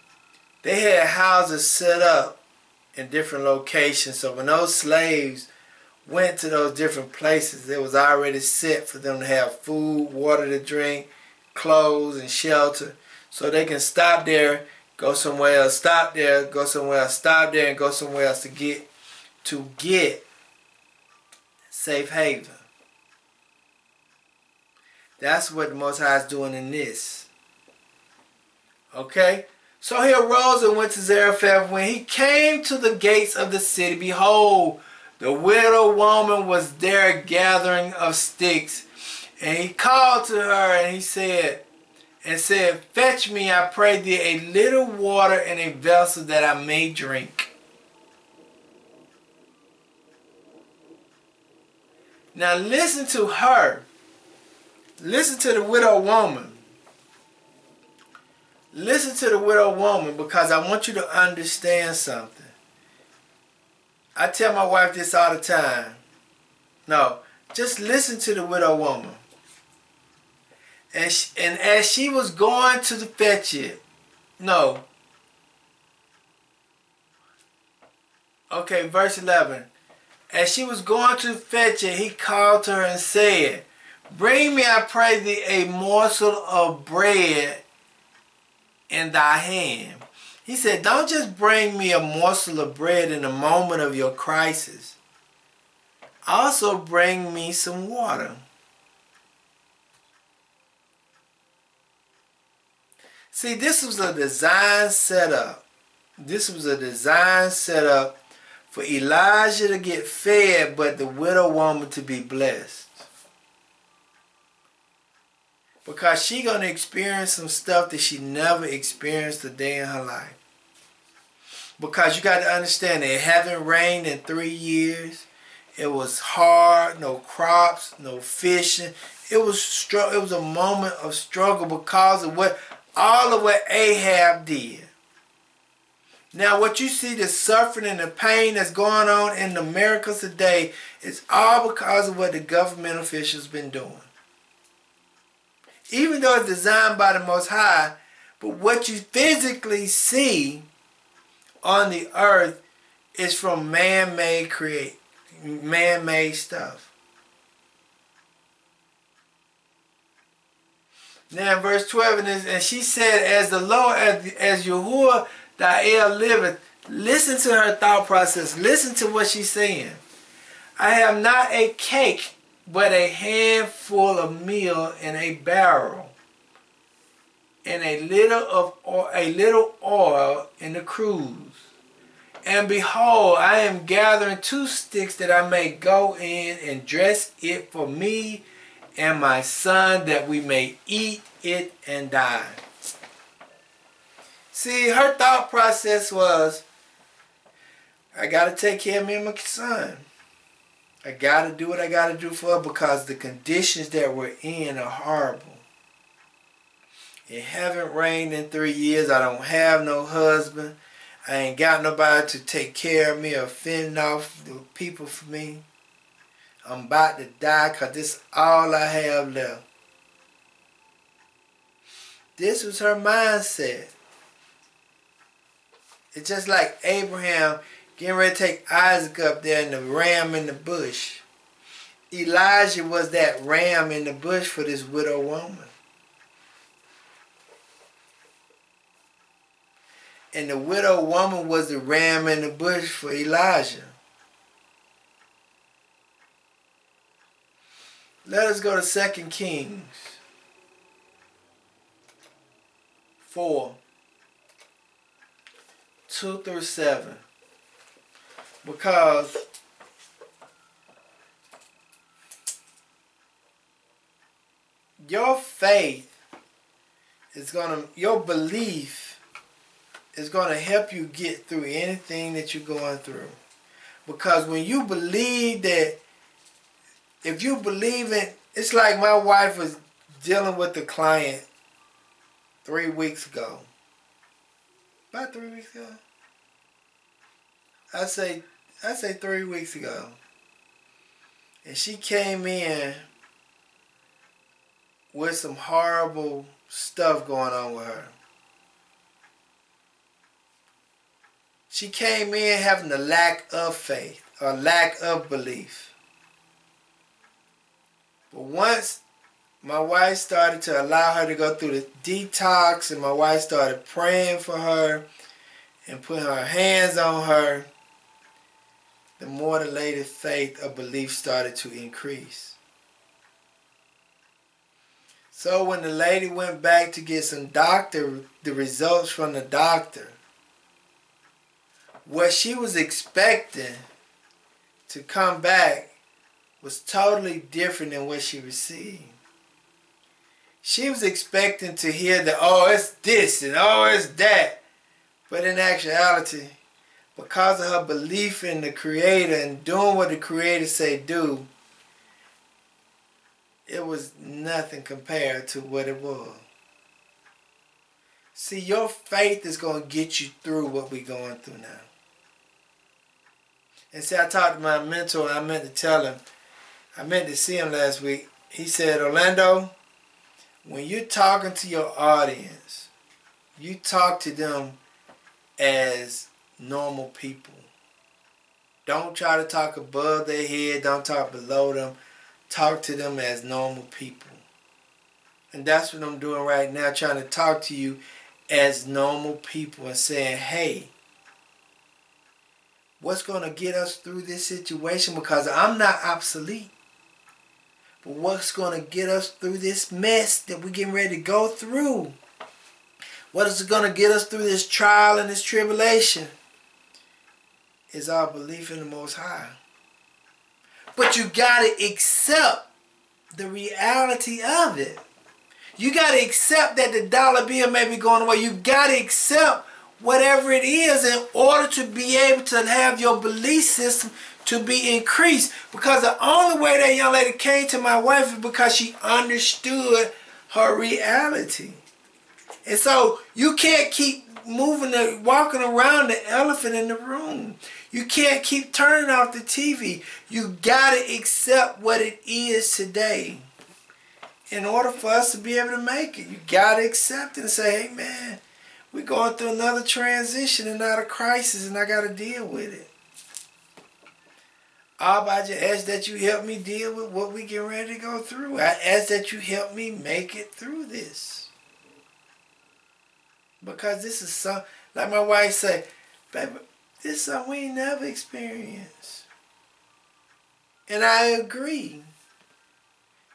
[SPEAKER 3] they had houses set up in different locations. So when those slaves went to those different places, it was already set for them to have food, water to drink, clothes and shelter, so they can stop there, go somewhere else, stop there, go somewhere else, stop there, and go somewhere else to get safe haven. That's what the Most High is doing in this. Okay? So he arose and went to Zarephath. When he came to the gates of the city, behold, the widow woman was there gathering of sticks. And he called to her and he said, fetch me, I pray thee, a little water in a vessel that I may drink. Now listen to her. Listen to the widow woman. Listen to the widow woman, because I want you to understand something. I tell my wife this all the time. No, just listen to the widow woman. And as she was going to fetch it, no. Okay, verse 11. As she was going to fetch it, he called to her and said, bring me, I pray thee, a morsel of bread in thy hand. He said, don't just bring me a morsel of bread in the moment of your crisis. Also bring me some water. See, this was a design setup. This was a design setup for Elijah to get fed, but the widow woman to be blessed. Because she's going to experience some stuff that she never experienced a day in her life. Because you got to understand, it haven't rained in 3 years. It was hard, no crops, no fishing. It was a moment of struggle because of all of what Ahab did. Now what you see, the suffering and the pain that's going on in America today, is all because of what the government officials been doing. Even though it's designed by the Most High, but what you physically see on the earth is from man-made stuff. Now in verse 12, and she said, as the Lord, as Yahuwah thy El liveth. Listen to her thought process. Listen to what she's saying. I have not a cake, but a handful of meal in a barrel, and a little oil in the cruse. And behold, I am gathering 2 sticks that I may go in and dress it for me and my son, that we may eat it and die. See, her thought process was, I got to take care of me and my son. I got to do what I got to do for her, because the conditions that we're in are horrible. It haven't rained in 3 years. I don't have no husband. I ain't got nobody to take care of me or fend off the people for me. I'm about to die because this is all I have left. This was her mindset. It's just like Abraham getting ready to take Isaac up there and the ram in the bush. Elijah was that ram in the bush for this widow woman. And the widow woman was the ram in the bush for Elijah. Let us go to 2 Kings 4, 2 through 7. Because your faith is your belief is going to help you get through anything that you're going through. Because when you believe that, if you believe in, it's like my wife was dealing with a client 3 weeks ago. About 3 weeks ago. I say 3 weeks ago. And she came in with some horrible stuff going on with her. She came in having a lack of faith or lack of belief. But once my wife started to allow her to go through the detox, and my wife started praying for her and putting her hands on her, the more the lady's faith or belief started to increase. So when the lady went back to get the results from the doctor, what she was expecting to come back was totally different than what she received. She was expecting to hear that, oh, it's this and oh, it's that. But in actuality, because of her belief in the Creator and doing what the Creator say do, it was nothing compared to what it was. See, your faith is going to get you through what we're going through now. And see, I talked to my mentor, and I meant to tell him, I meant to see him last week. He said, Orlando, when you're talking to your audience, you talk to them as normal people. Don't try to talk above their head. Don't talk below them. Talk to them as normal people. And that's what I'm doing right now, trying to talk to you as normal people and saying, hey, what's going to get us through this situation? Because I'm not obsolete. But what's going to get us through this mess that we're getting ready to go through? What is going to get us through this trial and this tribulation? Is our belief in the Most High. But you got to accept the reality of it. You got to accept that the dollar bill may be going away. You got to accept whatever it is in order to be able to have your belief system to be increased. Because the only way that young lady came to my wife is because she understood her reality. And so you can't keep walking around the elephant in the room. You can't keep turning off the TV. You got to accept what it is today. In order for us to be able to make it, you got to accept it and say, hey man, we're going through another transition and not a crisis, and I got to deal with it. I just ask that you help me deal with what we get ready to go through. I ask that you help me make it through this. Because this is something, like my wife said, baby, this is something we ain't never experienced. And I agree.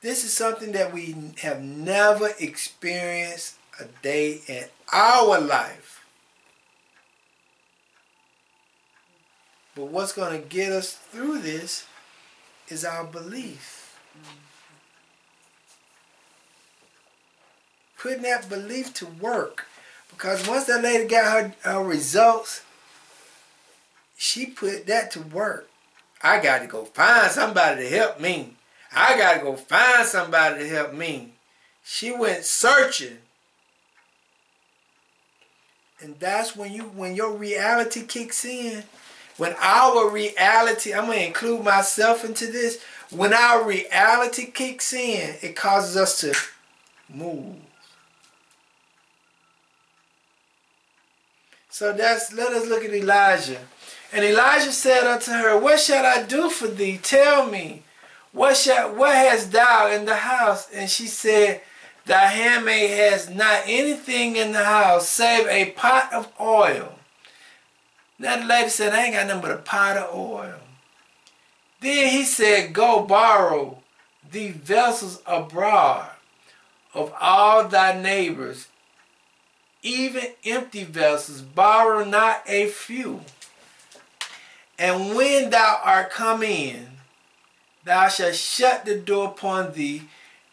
[SPEAKER 3] This is something that we have never experienced a day in our life. But what's going to get us through this is our belief. Putting that belief to work. Because once that lady got her results, she put that to work. I got to go find somebody to help me. I got to go find somebody to help me. She went searching. And that's when your reality kicks in. When our reality, I'm going to include myself into this. When our reality kicks in, it causes us to move. So let us look at Elijah. And Elijah said unto her, what shall I do for thee? Tell me, what hast thou in the house? And she said, thy handmaid has not anything in the house save a pot of oil. Now the lady said, I ain't got nothing but a pot of oil. Then he said, go borrow thee vessels abroad of all thy neighbors, even empty vessels, borrow not a few. And when thou art come in, thou shalt shut the door upon thee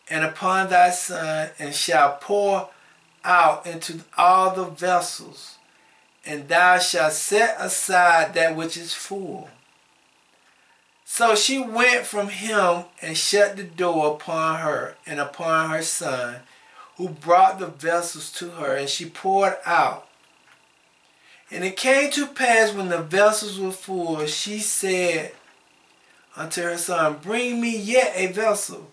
[SPEAKER 3] and upon thy son, and shalt pour out into all the vessels, and thou shalt set aside that which is full. So she went from him and shut the door upon her and upon her son, who brought the vessels to her, and she poured out. And it came to pass, when the vessels were full, she said unto her son, bring me yet a vessel.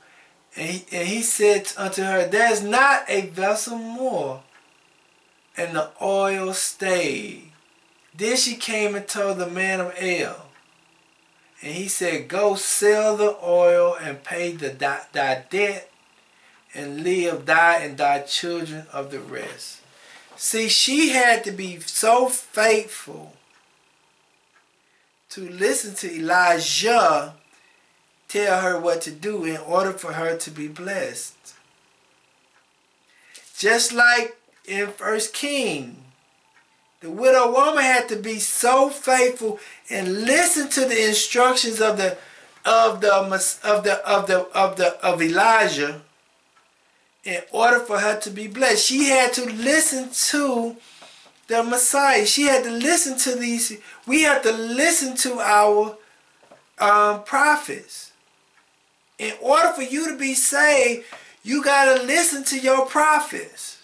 [SPEAKER 3] And he said unto her, there is not a vessel more. And the oil stayed. Then she came and told the man of El. And he said, go sell the oil and pay thy debt, and live, and thy children of the rest. See, she had to be so faithful to listen to Elijah tell her what to do in order for her to be blessed. Just like in 1 King, the widow woman had to be so faithful and listen to the instructions of Elijah in order for her to be blessed. She had to listen to the Messiah. She had to listen to these. We have to listen to our prophets. In order for you to be saved, you got to listen to your prophets.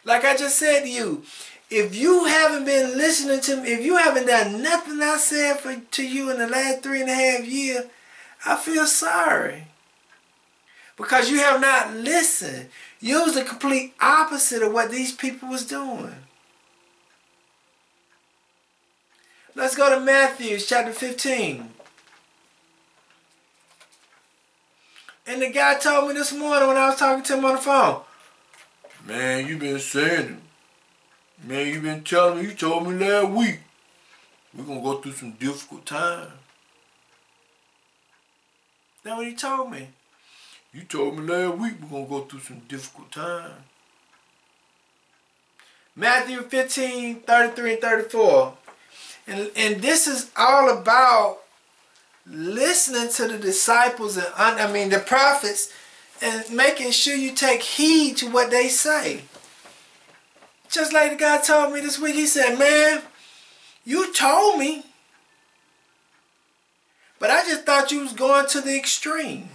[SPEAKER 3] Like I just said to you, if you haven't been listening to me, if you haven't done nothing I said to you in the last 3.5 years, I feel sorry. Because you have not listened. You was the complete opposite of what these people was doing. Let's go to Matthew chapter 15. And the guy told me this morning when I was talking to him on the phone, man, you been saying it. Man, you been telling me, you told me last week, we're going to go through some difficult times. That's what he told me. You told me last week we're going to go through some difficult times. Matthew 15, 33 and 34. And this is all about listening to the disciples and the prophets, and making sure you take heed to what they say. Just like the guy told me this week, he said, man, you told me, but I just thought you was going to the extreme.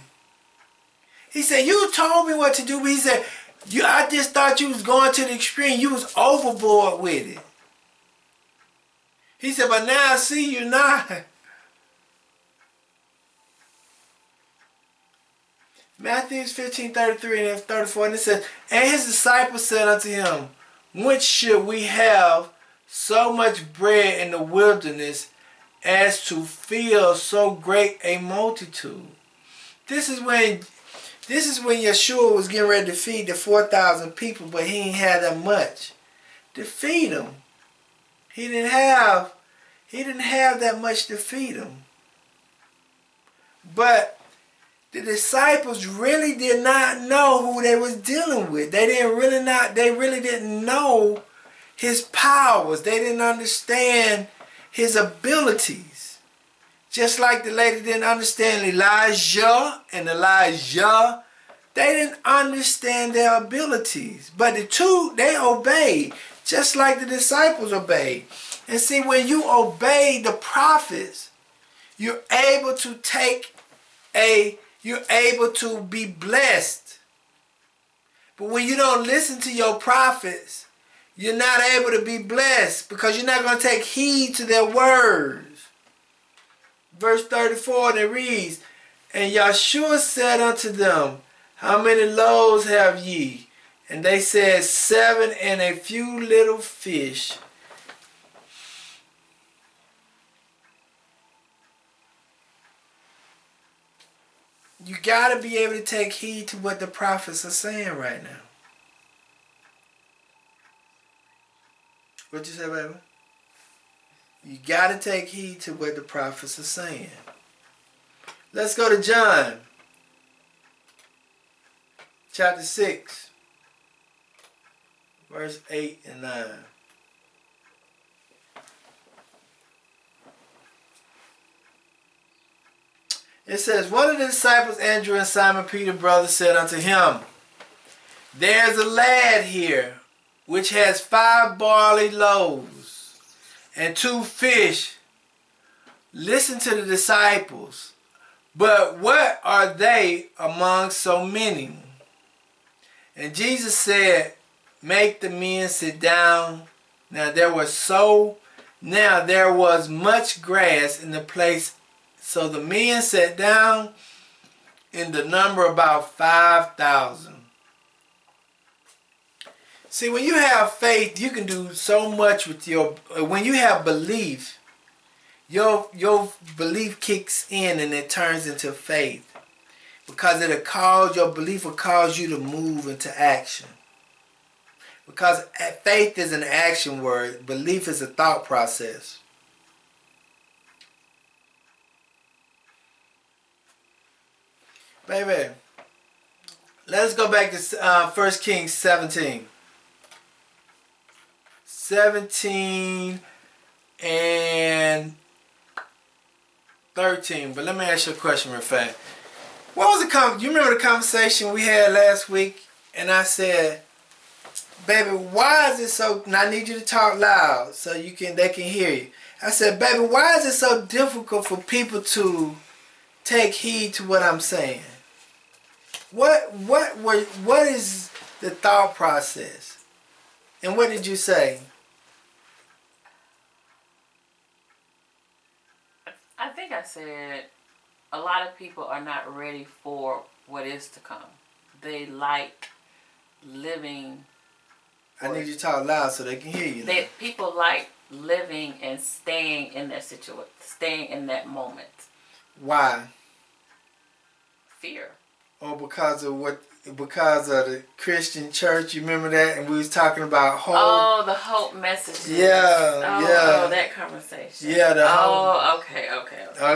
[SPEAKER 3] He said, you told me what to do, but he said, I just thought you was going to the extreme. You was overboard with it. He said, but now I see you not. Matthew 15, 33 and 34, and it says, and his disciples said unto him, whence should we have so much bread in the wilderness as to fill so great a multitude? This is when Yeshua was getting ready to feed the 4,000 people, but he ain't had that much to feed them. He didn't have that much to feed them. But the disciples really did not know who they was dealing with. They really didn't know his powers. They didn't understand his abilities. Just like the lady didn't understand Elijah and Elijah, they didn't understand their abilities. But the two, they obeyed, just like the disciples obeyed. And see, when you obey the prophets, you're able to be blessed. But when you don't listen to your prophets, you're not able to be blessed because you're not going to take heed to their words. Verse 34, and it reads, and Yeshua said unto them, how many loaves have ye? And they said, 7 and a few little fish. You got to be able to take heed to what the prophets are saying right now. What you say, baby? You got to take heed to what the prophets are saying. Let's go to John. Chapter 6. Verse 8 and 9. It says, one of the disciples, Andrew and Simon Peter, brother, said unto him, there's a lad here which has 5 barley loaves and 2 fish. Listen to the disciples. But what are they among so many? And Jesus said, make the men sit down. Now there was much grass in the place. So the men sat down, in the number about 5,000. See, when you have faith, you can do so much with when you have belief, your belief kicks in and it turns into faith. Because your belief will cause you to move into action. Because faith is an action word, belief is a thought process. Baby, let's go back to 1 Kings 17. 17 and 13. But let me ask you a question real fast. What was you remember the conversation we had last week? And I said, baby, why is it so, and I need you to talk loud so they can hear you. I said, baby, why is it so difficult for people to take heed to what I'm saying? What is the thought process? And what did you say?
[SPEAKER 4] I think I said a lot of people are not ready for what is to come. They like living.
[SPEAKER 3] I need you to talk loud so they can hear you.
[SPEAKER 4] People like living and staying in that situation, staying in that moment.
[SPEAKER 3] Why?
[SPEAKER 4] Fear.
[SPEAKER 3] Oh, because of the Christian church, you remember that? And we was talking about hope.
[SPEAKER 4] Oh, the hope messages.
[SPEAKER 3] Yeah.
[SPEAKER 4] Oh, that conversation.
[SPEAKER 3] Yeah, the hope.
[SPEAKER 4] Oh, okay.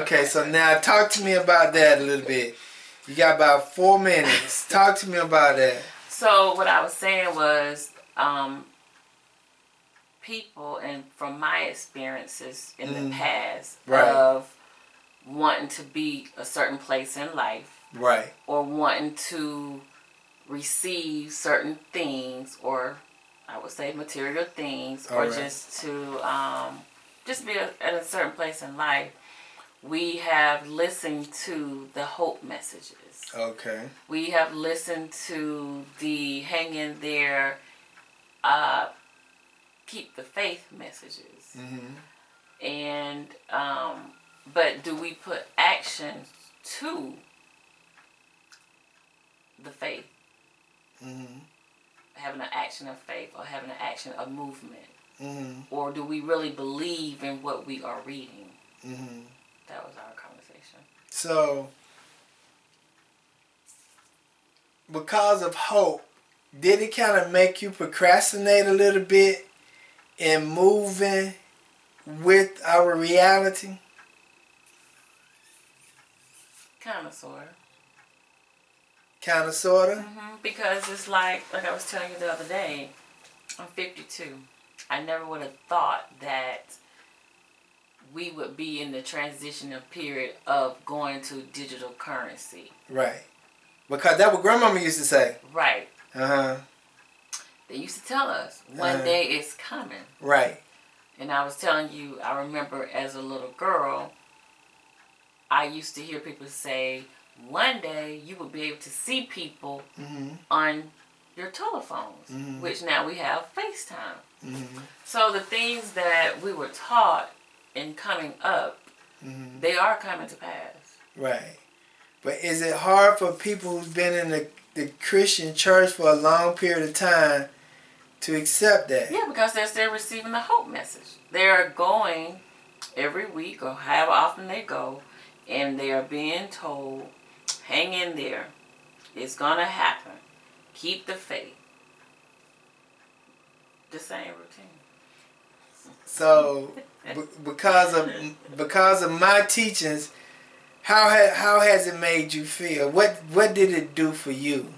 [SPEAKER 3] Okay, so now talk to me about that a little bit. You got about 4 minutes. Talk to me about that.
[SPEAKER 4] So what I was saying was, people, and from my experiences in the past, of wanting to be a certain place in life.
[SPEAKER 3] Right.
[SPEAKER 4] Or wanting to receive certain things, or I would say material things, or just to just be at a certain place in life. We have listened to the hope messages.
[SPEAKER 3] Okay.
[SPEAKER 4] We have listened to the hang in there, keep the faith messages. Mm-hmm. And but do we put action to the faith? Mm-hmm. Having an action of faith, or having an action of movement? Mm-hmm. Or do we really believe in what we are reading? Mm-hmm. That was our conversation.
[SPEAKER 3] So, because of hope, did it kind of make you procrastinate a little bit in moving with our reality?
[SPEAKER 4] Kind of, sort of.
[SPEAKER 3] Kind of, sort of?
[SPEAKER 4] Mm-hmm. Because it's like I was telling you the other day, I'm 52. I never would have thought that we would be in the transitional period of going to digital currency.
[SPEAKER 3] Right. Because that's what Grandmama used to say.
[SPEAKER 4] Right.
[SPEAKER 3] Uh-huh.
[SPEAKER 4] They used to tell us, one day it's coming.
[SPEAKER 3] Right.
[SPEAKER 4] And I was telling you, I remember as a little girl, I used to hear people say, one day you will be able to see people on your telephones, which now we have FaceTime. Mm-hmm. So the things that we were taught in coming up, they are coming to pass. Right.
[SPEAKER 3] But is it hard for people who've been in the Christian church for a long period of time to accept that?
[SPEAKER 4] Yeah, because they're still receiving the hope message. They're going every week or however often they go, and they are being told, hang in there. It's going to happen. Keep the faith. The same routine.
[SPEAKER 3] So, because of my teachings, how has it made you feel? What did it do for you?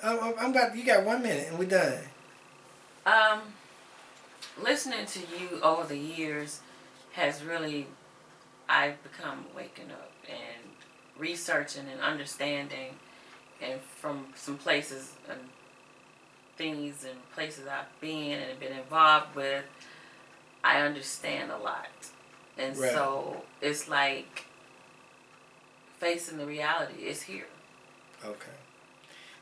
[SPEAKER 3] You got 1 minute and we're done.
[SPEAKER 4] Listening to you over the years has really, I've become waking up and researching and understanding, and from some places and things and places I've been and been involved with, I understand a lot. And so it's like facing the reality is here.
[SPEAKER 3] Okay.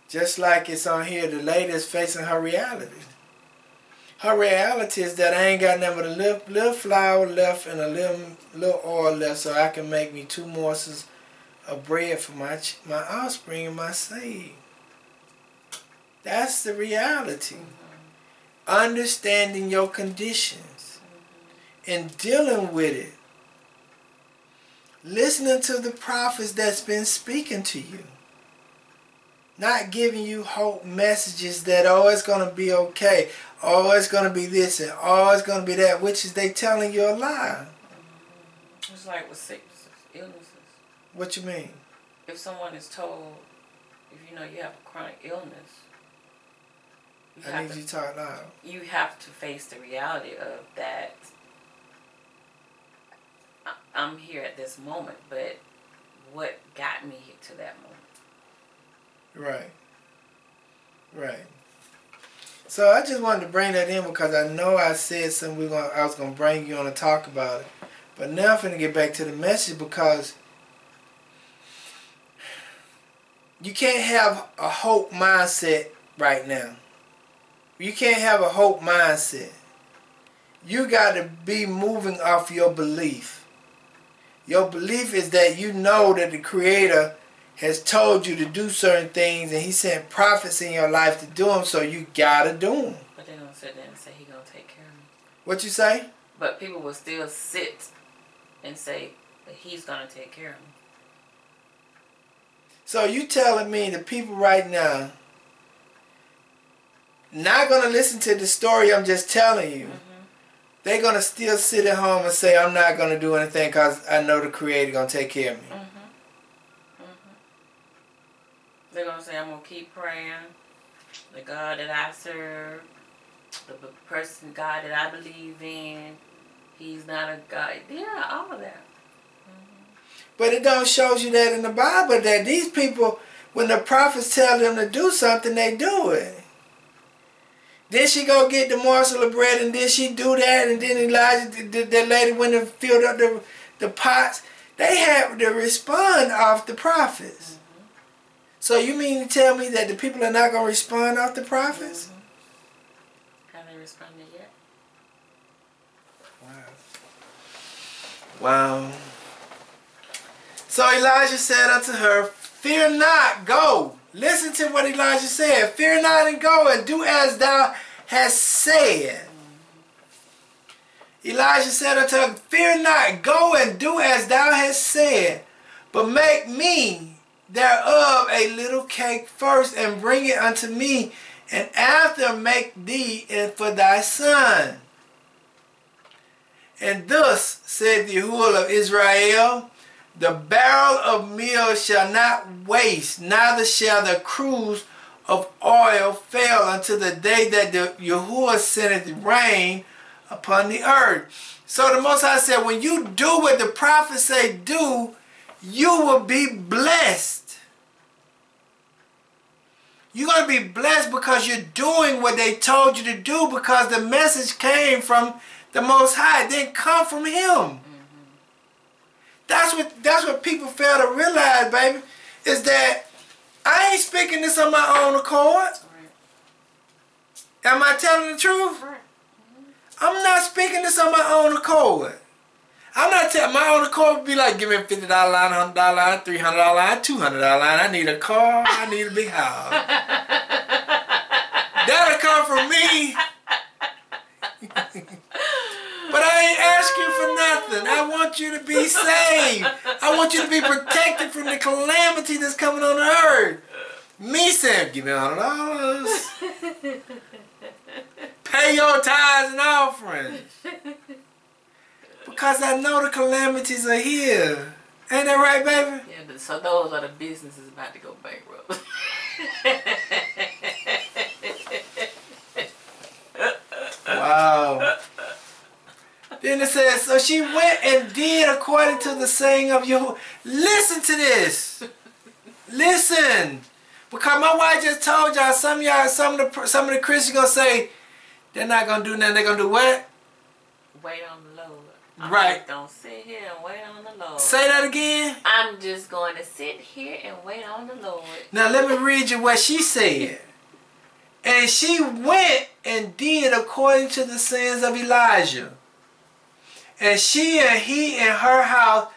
[SPEAKER 3] Just like it's on here, the lady is facing her reality. Her reality is that I ain't got nothing but a little flour left and a little oil left, so I can make me 2 morsels of bread for my offspring and my seed. That's the reality. Understanding your conditions and dealing with it. listening to the prophets that's been speaking to you. Not giving you hope messages that, oh, it's going to be okay. Oh, it's going to be this and oh, it's going to be that, which is they telling you a lie.
[SPEAKER 4] It's like with sicknesses, illnesses.
[SPEAKER 3] What you mean?
[SPEAKER 4] If someone is told, if you know you have a chronic illness,
[SPEAKER 3] I need you to talk loud.
[SPEAKER 4] You have to face the reality of that. I'm here at this moment, but what got me to that moment?
[SPEAKER 3] Right. So I just wanted to bring that in because I know I said something I was going to bring you on to talk about it. But now I'm finna get back to the message because you can't have a hope mindset right now. You can't have a hope mindset. You got to be moving off your belief. Your belief is that you know that the Creator has told you to do certain things and He sent prophets in your life to do them, so you got to do them.
[SPEAKER 4] But they're going to sit there and say He's going to take care of me.
[SPEAKER 3] What you say?
[SPEAKER 4] But people will still sit and say that He's going to take care of me.
[SPEAKER 3] So you telling me the people right now not going to listen to the story I'm just telling you. They're going to still sit at home and say, I'm not going to do anything because I know the Creator going to take care of me.
[SPEAKER 4] They're going to say, I'm going to keep praying. The God that I serve, the person, God that I believe in, He's not a God. Yeah, all of that.
[SPEAKER 3] But it don't show you that in the Bible that these people, when the prophets tell them to do something, they do it. Then she go get the morsel of bread and then she do that, and then Elijah, that lady went and filled up the pots. They have to respond off the prophets. So you mean to tell me that the people are not going to respond off the prophets?
[SPEAKER 4] Have they responded yet?
[SPEAKER 3] Wow. So Elijah said unto her, fear not, go. Listen to what Elijah said. Fear not and go and do as thou hast said. Elijah said unto her, fear not, go and do as thou hast said, but make me thereof a little cake first, and bring it unto me, and after make thee it for thy son. And thus said the Yahuwah of Israel, the barrel of meal shall not waste, neither shall the cruse of oil fail until the day that the Yahuwah sendeth rain upon the earth. So the Most High said, when you do what the prophets say do, you will be blessed. You're going to be blessed because you're doing what they told you to do, because the message came from the Most High. It didn't come from Him. That's what people fail to realize, baby, is that I ain't speaking this on my own accord. Am I telling the truth? I'm not speaking this on my own accord. I'm not telling my own accord would be like, give me a $50 line, $100 line, $300 line, $200 line. I need a car. I need a big house. That'll come from me. But I ain't asking for nothing. I want you to be saved. I want you to be protected from the calamity that's coming on the earth. Me saying, give me $100. Pay your tithes and offerings. Because I know the calamities are here. Ain't that right, baby?
[SPEAKER 4] Yeah, so those are the businesses about to go bankrupt.
[SPEAKER 3] Wow. Then it says, so she went and did according to the saying of Yahuwah. Listen to this. Listen. Because my wife just told y'all, some of the Christians gonna say, they're not gonna do nothing, they're gonna do what?
[SPEAKER 4] Wait on the Lord.
[SPEAKER 3] Right.
[SPEAKER 4] I'm gonna sit here and wait on the Lord.
[SPEAKER 3] Say that again.
[SPEAKER 4] I'm just going to sit here and wait on the Lord.
[SPEAKER 3] Now let me read you what she said. And she went and did according to the sayings of Elijah. And she and he and her house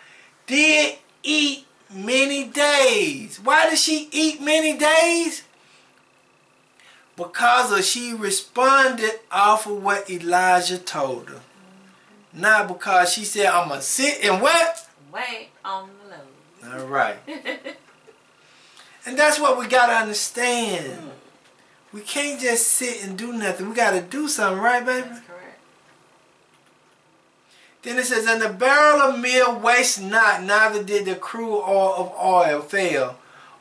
[SPEAKER 3] did eat many days. Why did she eat many days? Because she responded off of what Elijah told her. Not because she said, I'm going to sit and what?
[SPEAKER 4] way on the low.
[SPEAKER 3] All right. And that's what we got to understand. We can't just sit and do nothing. We got to do something, right, baby?
[SPEAKER 4] That's correct.
[SPEAKER 3] Then it says, and the barrel of meal waste not, neither did the crude oil of oil fail,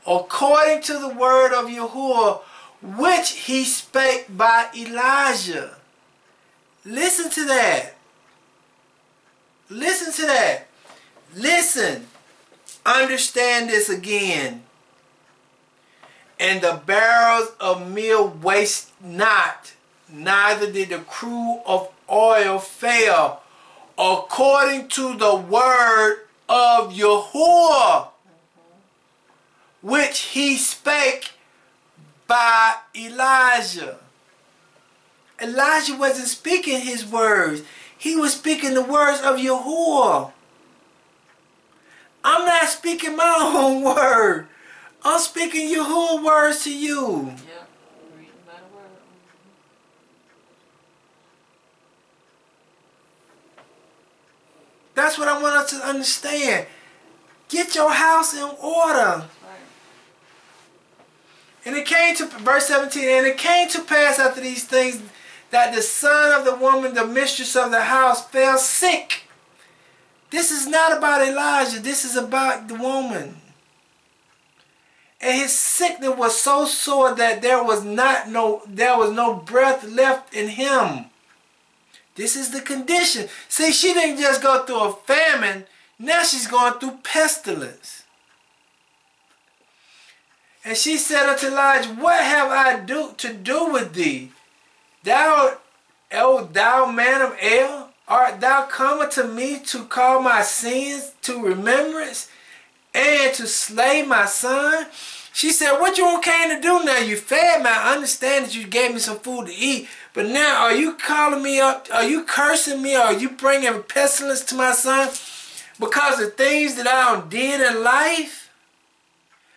[SPEAKER 3] according to the word of Yahuwah, which he spake by Elijah. Listen to that. Listen to that. Listen. Understand this again. And the barrels of meal waste not, neither did the crude of oil fail, according to the word of Yahuwah, which he spake by Elijah. Elijah wasn't speaking his words. He was speaking the words of Yahuwah. I'm not speaking my own word. I'm speaking Yahuwah words to you.
[SPEAKER 4] Yeah, reading by the word.
[SPEAKER 3] That's what I want us to understand. Get your house in order.
[SPEAKER 4] Right.
[SPEAKER 3] And it came to, verse 17, and it came to pass after these things that the son of the woman, the mistress of the house, fell sick. This is not about Elijah. This is about the woman. And his sickness was so sore that there was no breath left in him. This is the condition. See, she didn't just go through a famine. Now she's going through pestilence. And she said unto Elijah, what have I to do with thee? Thou, O thou man of El, art thou come unto me to call my sins to remembrance and to slay my son? She said, what you came to do now? You fed me. I understand that you gave me some food to eat. But now are you calling me up? Are you cursing me? Are you bringing pestilence to my son? Because of things that I did in life?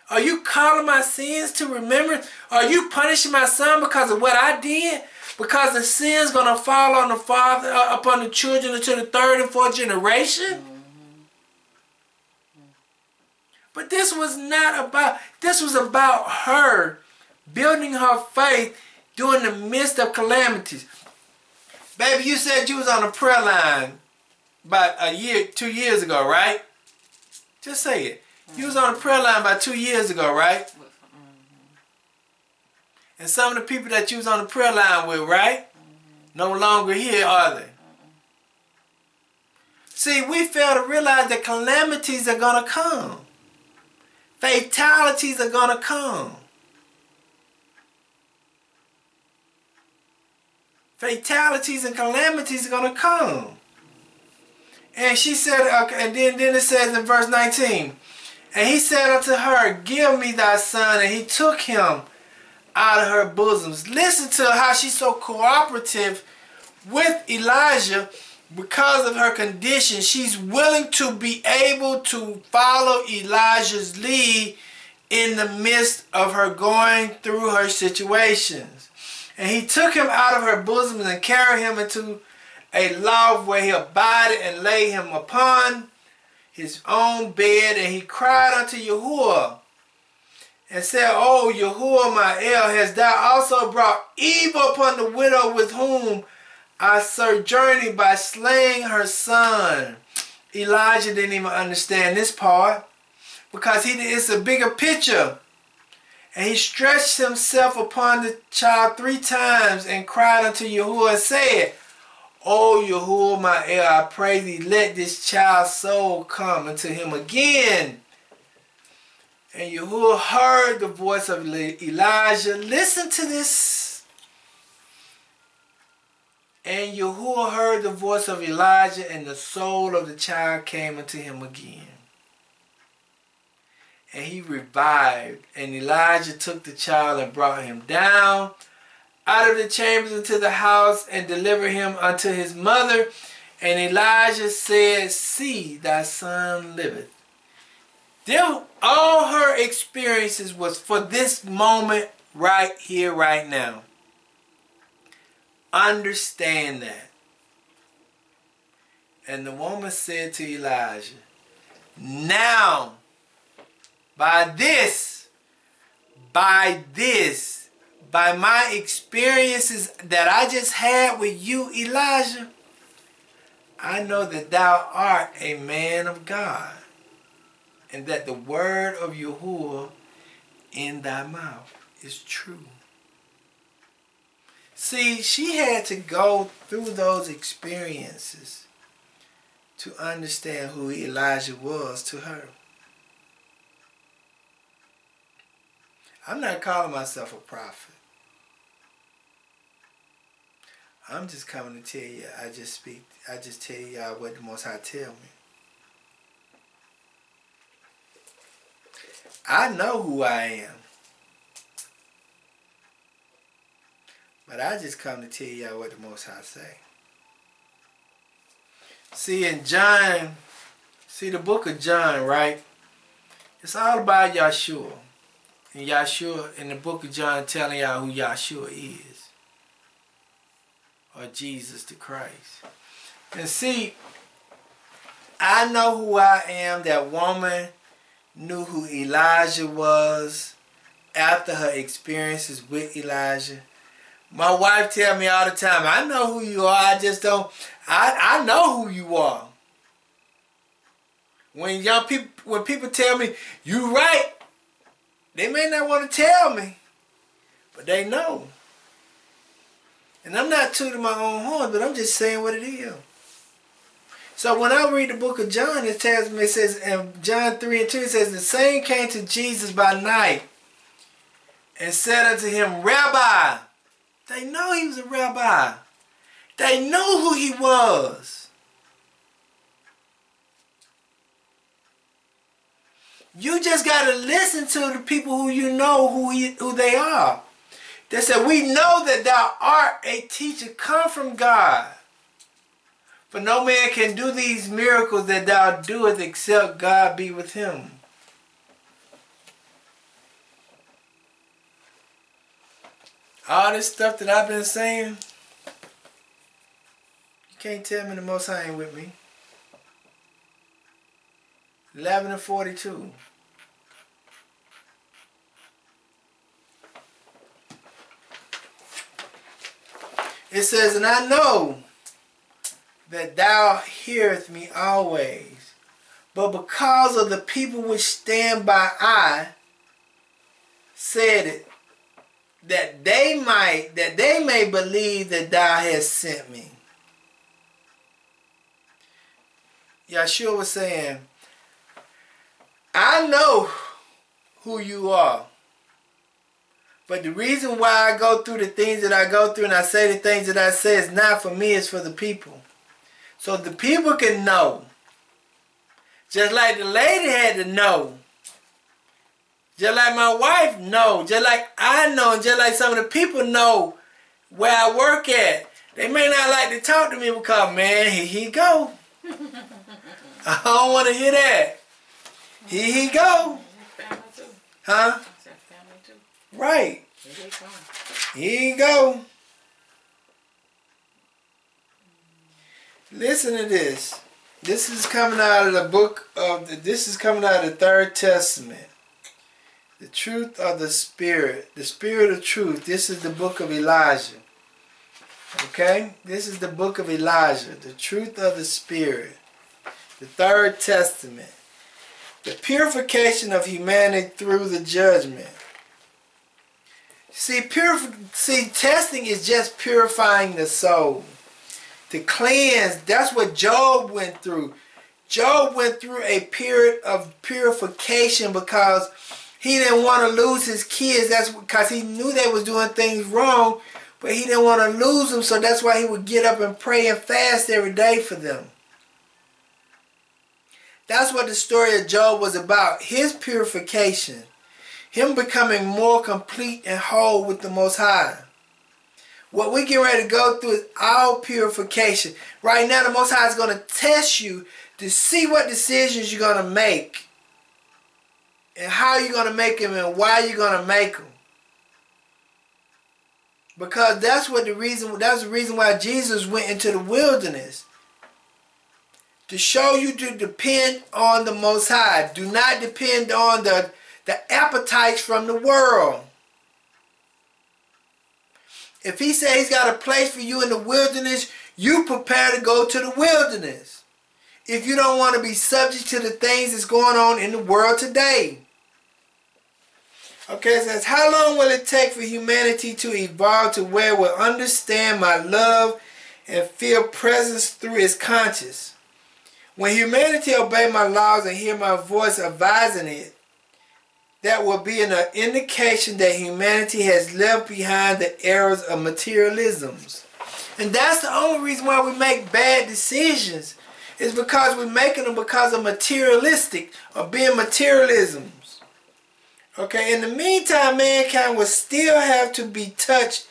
[SPEAKER 3] Are you calling my sins to remembrance? Are you punishing my son because of what I did? Because the sin's going to fall on the father, upon the children until the third and fourth generation? But this was not about, this was about her building her faith during the midst of calamities. Baby, you said you was on a prayer line about 2 years ago, right? Just say it. You was on a prayer line about 2 years ago, right? And some of the people that you was on the prayer line with, right? No longer here, are they? See, we fail to realize that calamities are going to come. Fatalities are going to come. Fatalities and calamities are going to come. And she said, and then it says in verse 19, and he said unto her, give me thy son. And he took him out of her bosoms. Listen to how she's so cooperative with Elijah because of her condition. She's willing to be able to follow Elijah's lead in the midst of her going through her situations. And he took him out of her bosoms and carried him into a loft where he abided and laid him upon his own bed. And he cried unto Yahuwah and said, O Yahuwah my El, hast thou also brought evil upon the widow with whom I sojourned by slaying her son? Elijah didn't even understand this part because it's a bigger picture. And he stretched himself upon the child 3 times and cried unto Yahuwah and said, O Yahuwah my El, I pray thee, let this child's soul come unto him again. And Yahuwah heard the voice of Elijah. Listen to this. And Yahuwah heard the voice of Elijah, and the soul of the child came unto him again. And he revived. And Elijah took the child and brought him down out of the chambers into the house and delivered him unto his mother. And Elijah said, see, thy son liveth. All her experiences was for this moment right here, right now. Understand that. And the woman said to Elijah, Now, by my experiences that I just had with you, Elijah, I know that thou art a man of God, and that the word of Yahuwah in thy mouth is true. See, she had to go through those experiences to understand who Elijah was to her. I'm not calling myself a prophet. I'm just coming to tell you, I just tell y'all what the Most High tell me. I know who I am. But I just come to tell y'all what the Most High say. See, in John, the book of John, right? It's all about Yahshua. And Yahshua, in the book of John, telling y'all who Yahshua is. Or Jesus the Christ. And see, I know who I am. That woman knew who Elijah was after her experiences with Elijah. My wife tell me all the time, I know who you are, I just don't, I know who you are. When people tell me, you right, they may not want to tell me, but they know. And I'm not tooting my own horn, but I'm just saying what it is. So when I read the book of John, it tells me, it says, in John 3:2, it says, the same came to Jesus by night and said unto him, Rabbi. They know he was a rabbi. They knew who he was. You just got to listen to the people who you know who they are. They said, we know that thou art a teacher come from God. For no man can do these miracles that thou doest except God be with him. All this stuff that I've been saying, you can't tell me the Most High ain't with me. 11:42. It says, and I know that thou hearest me always, but because of the people which stand by I said it, that they may believe that thou hast sent me. Yahshua was saying, I know who you are. But the reason why I go through the things that I go through and I say the things that I say is not for me, it's for the people. So the people can know. Just like the lady had to know. Just like my wife know, just like I know, and just like some of the people know where I work at. They may not like to talk to me because, man, here he go. I don't want to hear that. Here he go.
[SPEAKER 4] Family too.
[SPEAKER 3] Huh?
[SPEAKER 4] Family too.
[SPEAKER 3] Right. Here he go. Listen to this. This is coming out of the book of, this is coming out of the Third Testament. The truth of the Spirit of truth. This is the book of Elijah. Okay? This is the book of Elijah. The truth of the Spirit. The Third Testament. The purification of humanity through the judgment. See, testing is just purifying the soul. To cleanse, that's what Job went through. Job went through a period of purification because he didn't want to lose his kids. That's because he knew they was doing things wrong, but he didn't want to lose them, so that's why he would get up and pray and fast every day for them. That's what the story of Job was about. His purification. Him becoming more complete and whole with the Most High. What we get ready to go through is our purification. Right now, the Most High is going to test you to see what decisions you're going to make. And how you're going to make them and why you're going to make them. Because that's the reason why Jesus went into the wilderness. to show you to depend on the Most High. Do not depend on the appetites from the world. If he said he's got a place for you in the wilderness, you prepare to go to the wilderness. If you don't want to be subject to the things that's going on in the world today. Okay, it says, how long will it take for humanity to evolve to where it will understand my love and feel presence through its conscience? When humanity obey my laws and hear my voice advising it, that will be an indication that humanity has left behind the errors of materialisms. And that's the only reason why we make bad decisions. Is because we're making them because of materialistic or being materialisms. Okay, in the meantime, mankind will still have to be touched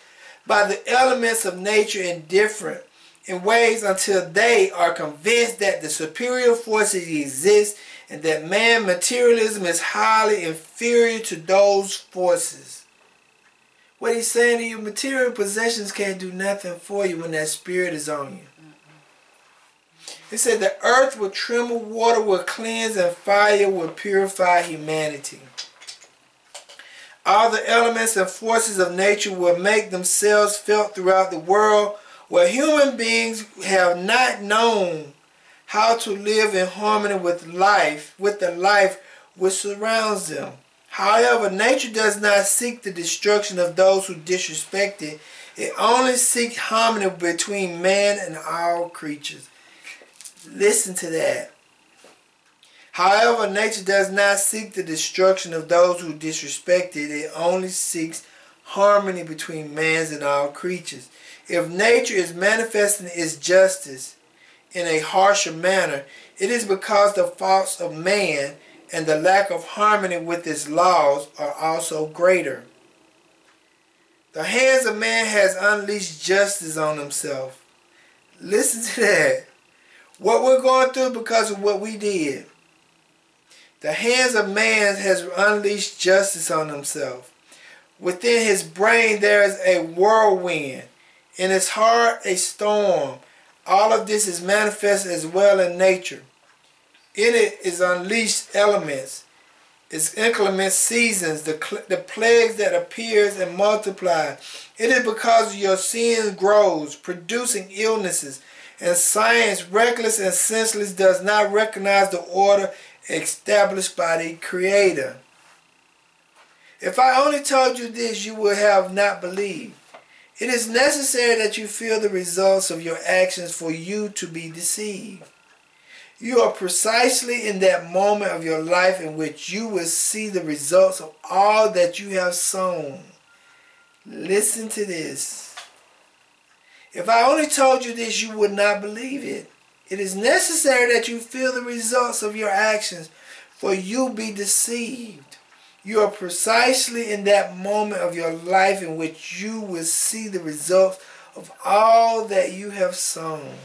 [SPEAKER 3] by the elements of nature in ways until they are convinced that the superior forces exist and that man materialism is highly inferior to those forces. What he's saying to you, material possessions can't do nothing for you when that spirit is on you. He said the earth will tremble, water will cleanse, and fire will purify humanity. All the elements and forces of nature will make themselves felt throughout the world where human beings have not known how to live in harmony with the life which surrounds them. However, nature does not seek the destruction of those who disrespect it. It only seeks harmony between man and all creatures. Listen to that. However, nature does not seek the destruction of those who disrespect it. It only seeks harmony between man and all creatures. If nature is manifesting its justice in a harsher manner, it is because the faults of man and the lack of harmony with its laws are also greater. The hands of man has unleashed justice on himself. Listen to that. What we're going through because of what we did. The hands of man has unleashed justice on himself. Within his brain there is a whirlwind. In his heart a storm. All of this is manifest as well in nature. In it is unleashed elements, its inclement seasons, the plagues that appears and multiply. It is because your sin grows, producing illnesses, and science, reckless and senseless, does not recognize the order established by the Creator. If I only told you this, you would have not believed. It is necessary that you feel the results of your actions for you to be deceived. You are precisely in that moment of your life in which you will see the results of all that you have sown. Listen to this. If I only told you this, you would not believe it. It is necessary that you feel the results of your actions, for you be deceived. You are precisely in that moment of your life in which you will see the results of all that you have sown.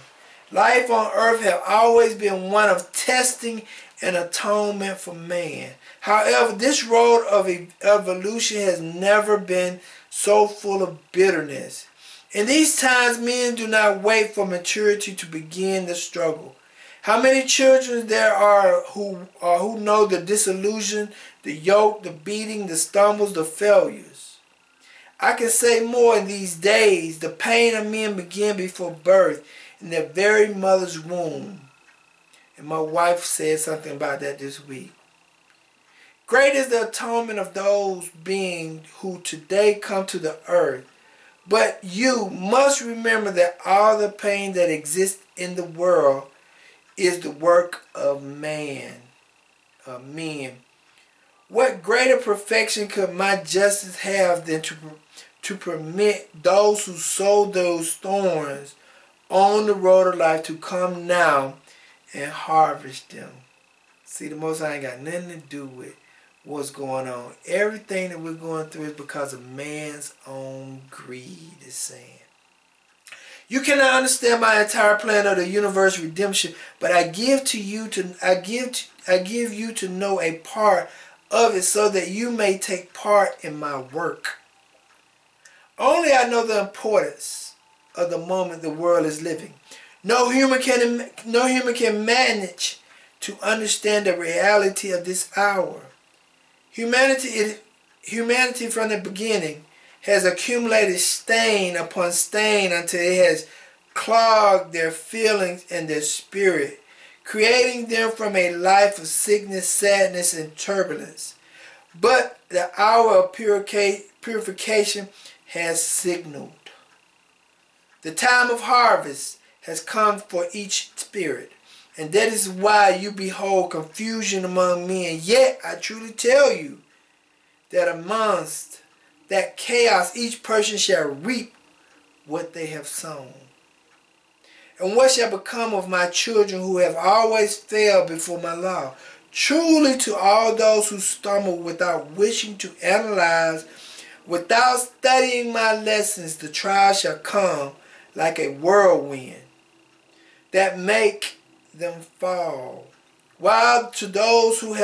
[SPEAKER 3] Life on earth has always been one of testing and atonement for man. However, this road of evolution has never been so full of bitterness. In these times, men do not wait for maturity to begin the struggle. How many children there are who know the disillusion, the yoke, the beating, the stumbles, the failures? I can say more in these days. The pain of men began before birth in their very mother's womb. And my wife said something about that this week. Great is the atonement of those beings who today come to the earth. But you must remember that all the pain that exists in the world is the work of man, of men. What greater perfection could my justice have than to permit those who sowed those thorns on the road of life to come now and harvest them? See, the Most High ain't got nothing to do with what's going on. Everything that we're going through is because of man's own greed, is saying. You cannot understand my entire plan of the universe redemption, but I give you to know a part of it so that you may take part in my work. Only I know the importance of the moment the world is living. No human can manage to understand the reality of this hour. Humanity from the beginning has accumulated stain upon stain until it has clogged their feelings and their spirit, creating them from a life of sickness, sadness, and turbulence. But the hour of purification has signaled. The time of harvest has come for each spirit, and that is why you behold confusion among men. Yet I truly tell you that amongst that chaos each person shall reap what they have sown. And what shall become of my children who have always failed before my law? Truly to all those who stumble without wishing to analyze, without studying my lessons, the trial shall come like a whirlwind that make them fall. While to those who have